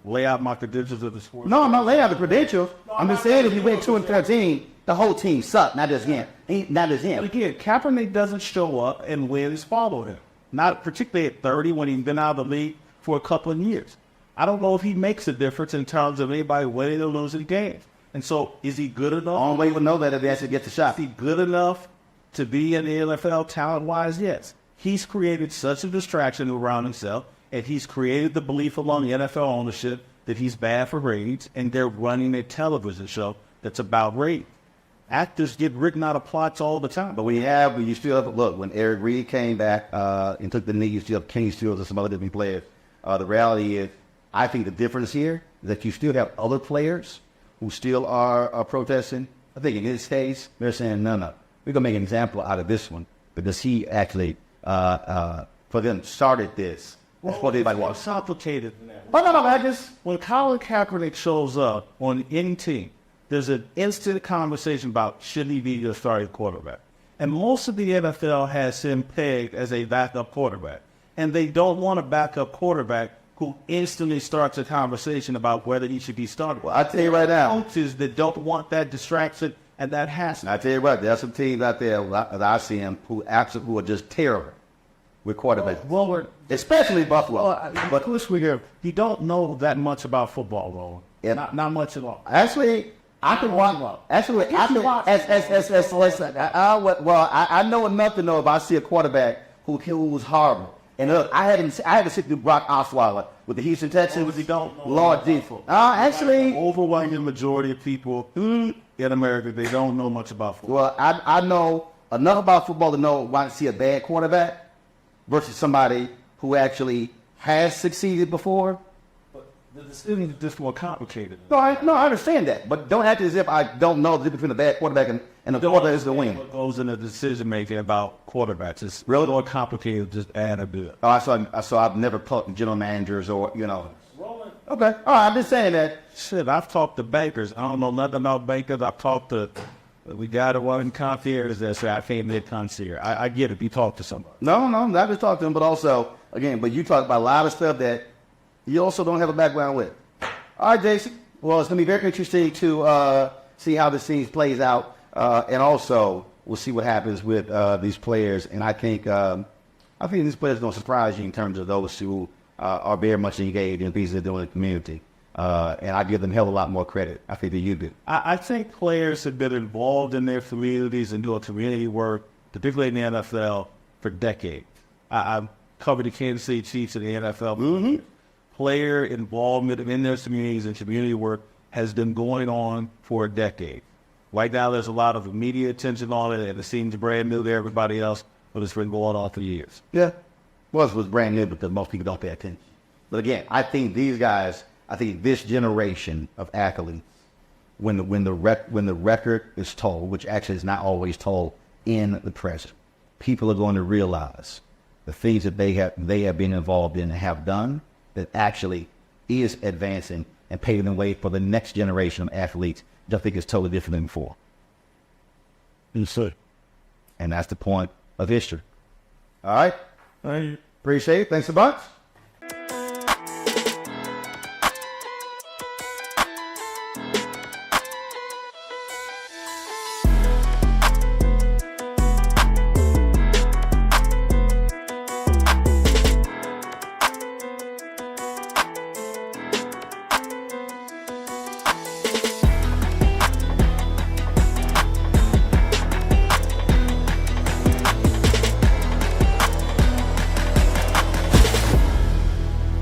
lay out my credentials of the sport. No, I'm not laying out the credentials. I'm just saying if you went 2-13, the whole team sucked, not just him. Not just him. But again, Kaepernick doesn't show up and wins follow him. Not particularly at 30 when he's been out of the league for a couple of years. I don't know if he makes a difference in terms of anybody winning or losing games. And so, is he good enough? The only way we'll know that if he actually gets the shot. Is he good enough to be in the NFL talent-wise? Yes. He's created such a distraction around himself, and he's created the belief among the NFL ownership that he's bad for ratings, and they're running a television show that's about ratings. Actors get written out of plots all the time. But you still have, look, when Eric Reed came back and took the knee, you still have Kenny Stills and some other different players. The reality is, I think the difference here is that you still have other players who still are protesting. I think in this case, they're saying, no, we're going to make an example out of this one because he actually, for them, started this. That's what everybody wants. It's complicated than that. No, when Colin Kaepernick shows up on any team, there's an instant conversation about should he be your starting quarterback. And most of the NFL has him pegged as a backup quarterback. And they don't want a backup quarterback who instantly starts a conversation about whether he should be started. Well, I tell you right now. Coaches that don't want that distraction and that hassle. I tell you what, there's some teams out there that I see them who are just terrible with quarterbacks. Especially Buffalo. But you don't know that much about football, Roland. Yeah. Not much at all. Actually, I can watch. Actually, I know enough to know if I see a quarterback who was horrible. And look, I had to sit through Brock Osweiler with the Houston Texans. You don't know Lord Jesus. Actually, overwhelming majority of people in America, they don't know much about football. Well, I know enough about football to know why to see a bad quarterback versus somebody who actually has succeeded before. The decision is just more complicated. No, I understand that, but don't act as if I don't know the difference between a bad quarterback and a quarterback is the win. What goes into decision making about quarterbacks? It's Really? more complicated. Just add a bit. Oh, so I've never talked to general managers or Okay, all right. I'm just saying that. Shit, I've talked to bankers. I don't know nothing about bankers. I've talked to. We got a one concierge that said I can't make concierge. I get it. You talk to somebody. No, not just talk to them, but also but you talk about a lot of stuff that you also don't have a background with. All right, Jason. Well, it's going to be very interesting to see how this scene plays out, and also we'll see what happens with these players. And I think these players are going to surprise you in terms of those who are very much engaged in things they're doing in the community. And I give them a hell of a lot more credit, I think, than you do. I think players have been involved in their communities and doing community work, particularly in the NFL, for decades. I've covered the Kansas City Chiefs in the NFL. Mm-hmm. Player involvement in their communities and community work has been going on for a decade. Right now, there's a lot of media attention on it, and it seems brand new to everybody else, but it's been going on for years. Yeah. Well, it was brand new because most people don't pay attention. But again, I think these guys, this generation of athletes, when the record is told, which actually is not always told in the present, people are going to realize the things that they have been involved in and have done that actually is advancing and paving the way for the next generation of athletes that I think is totally different than before. Yes, sir. And that's the point of history. All right? Thank you. Appreciate it. Thanks a bunch.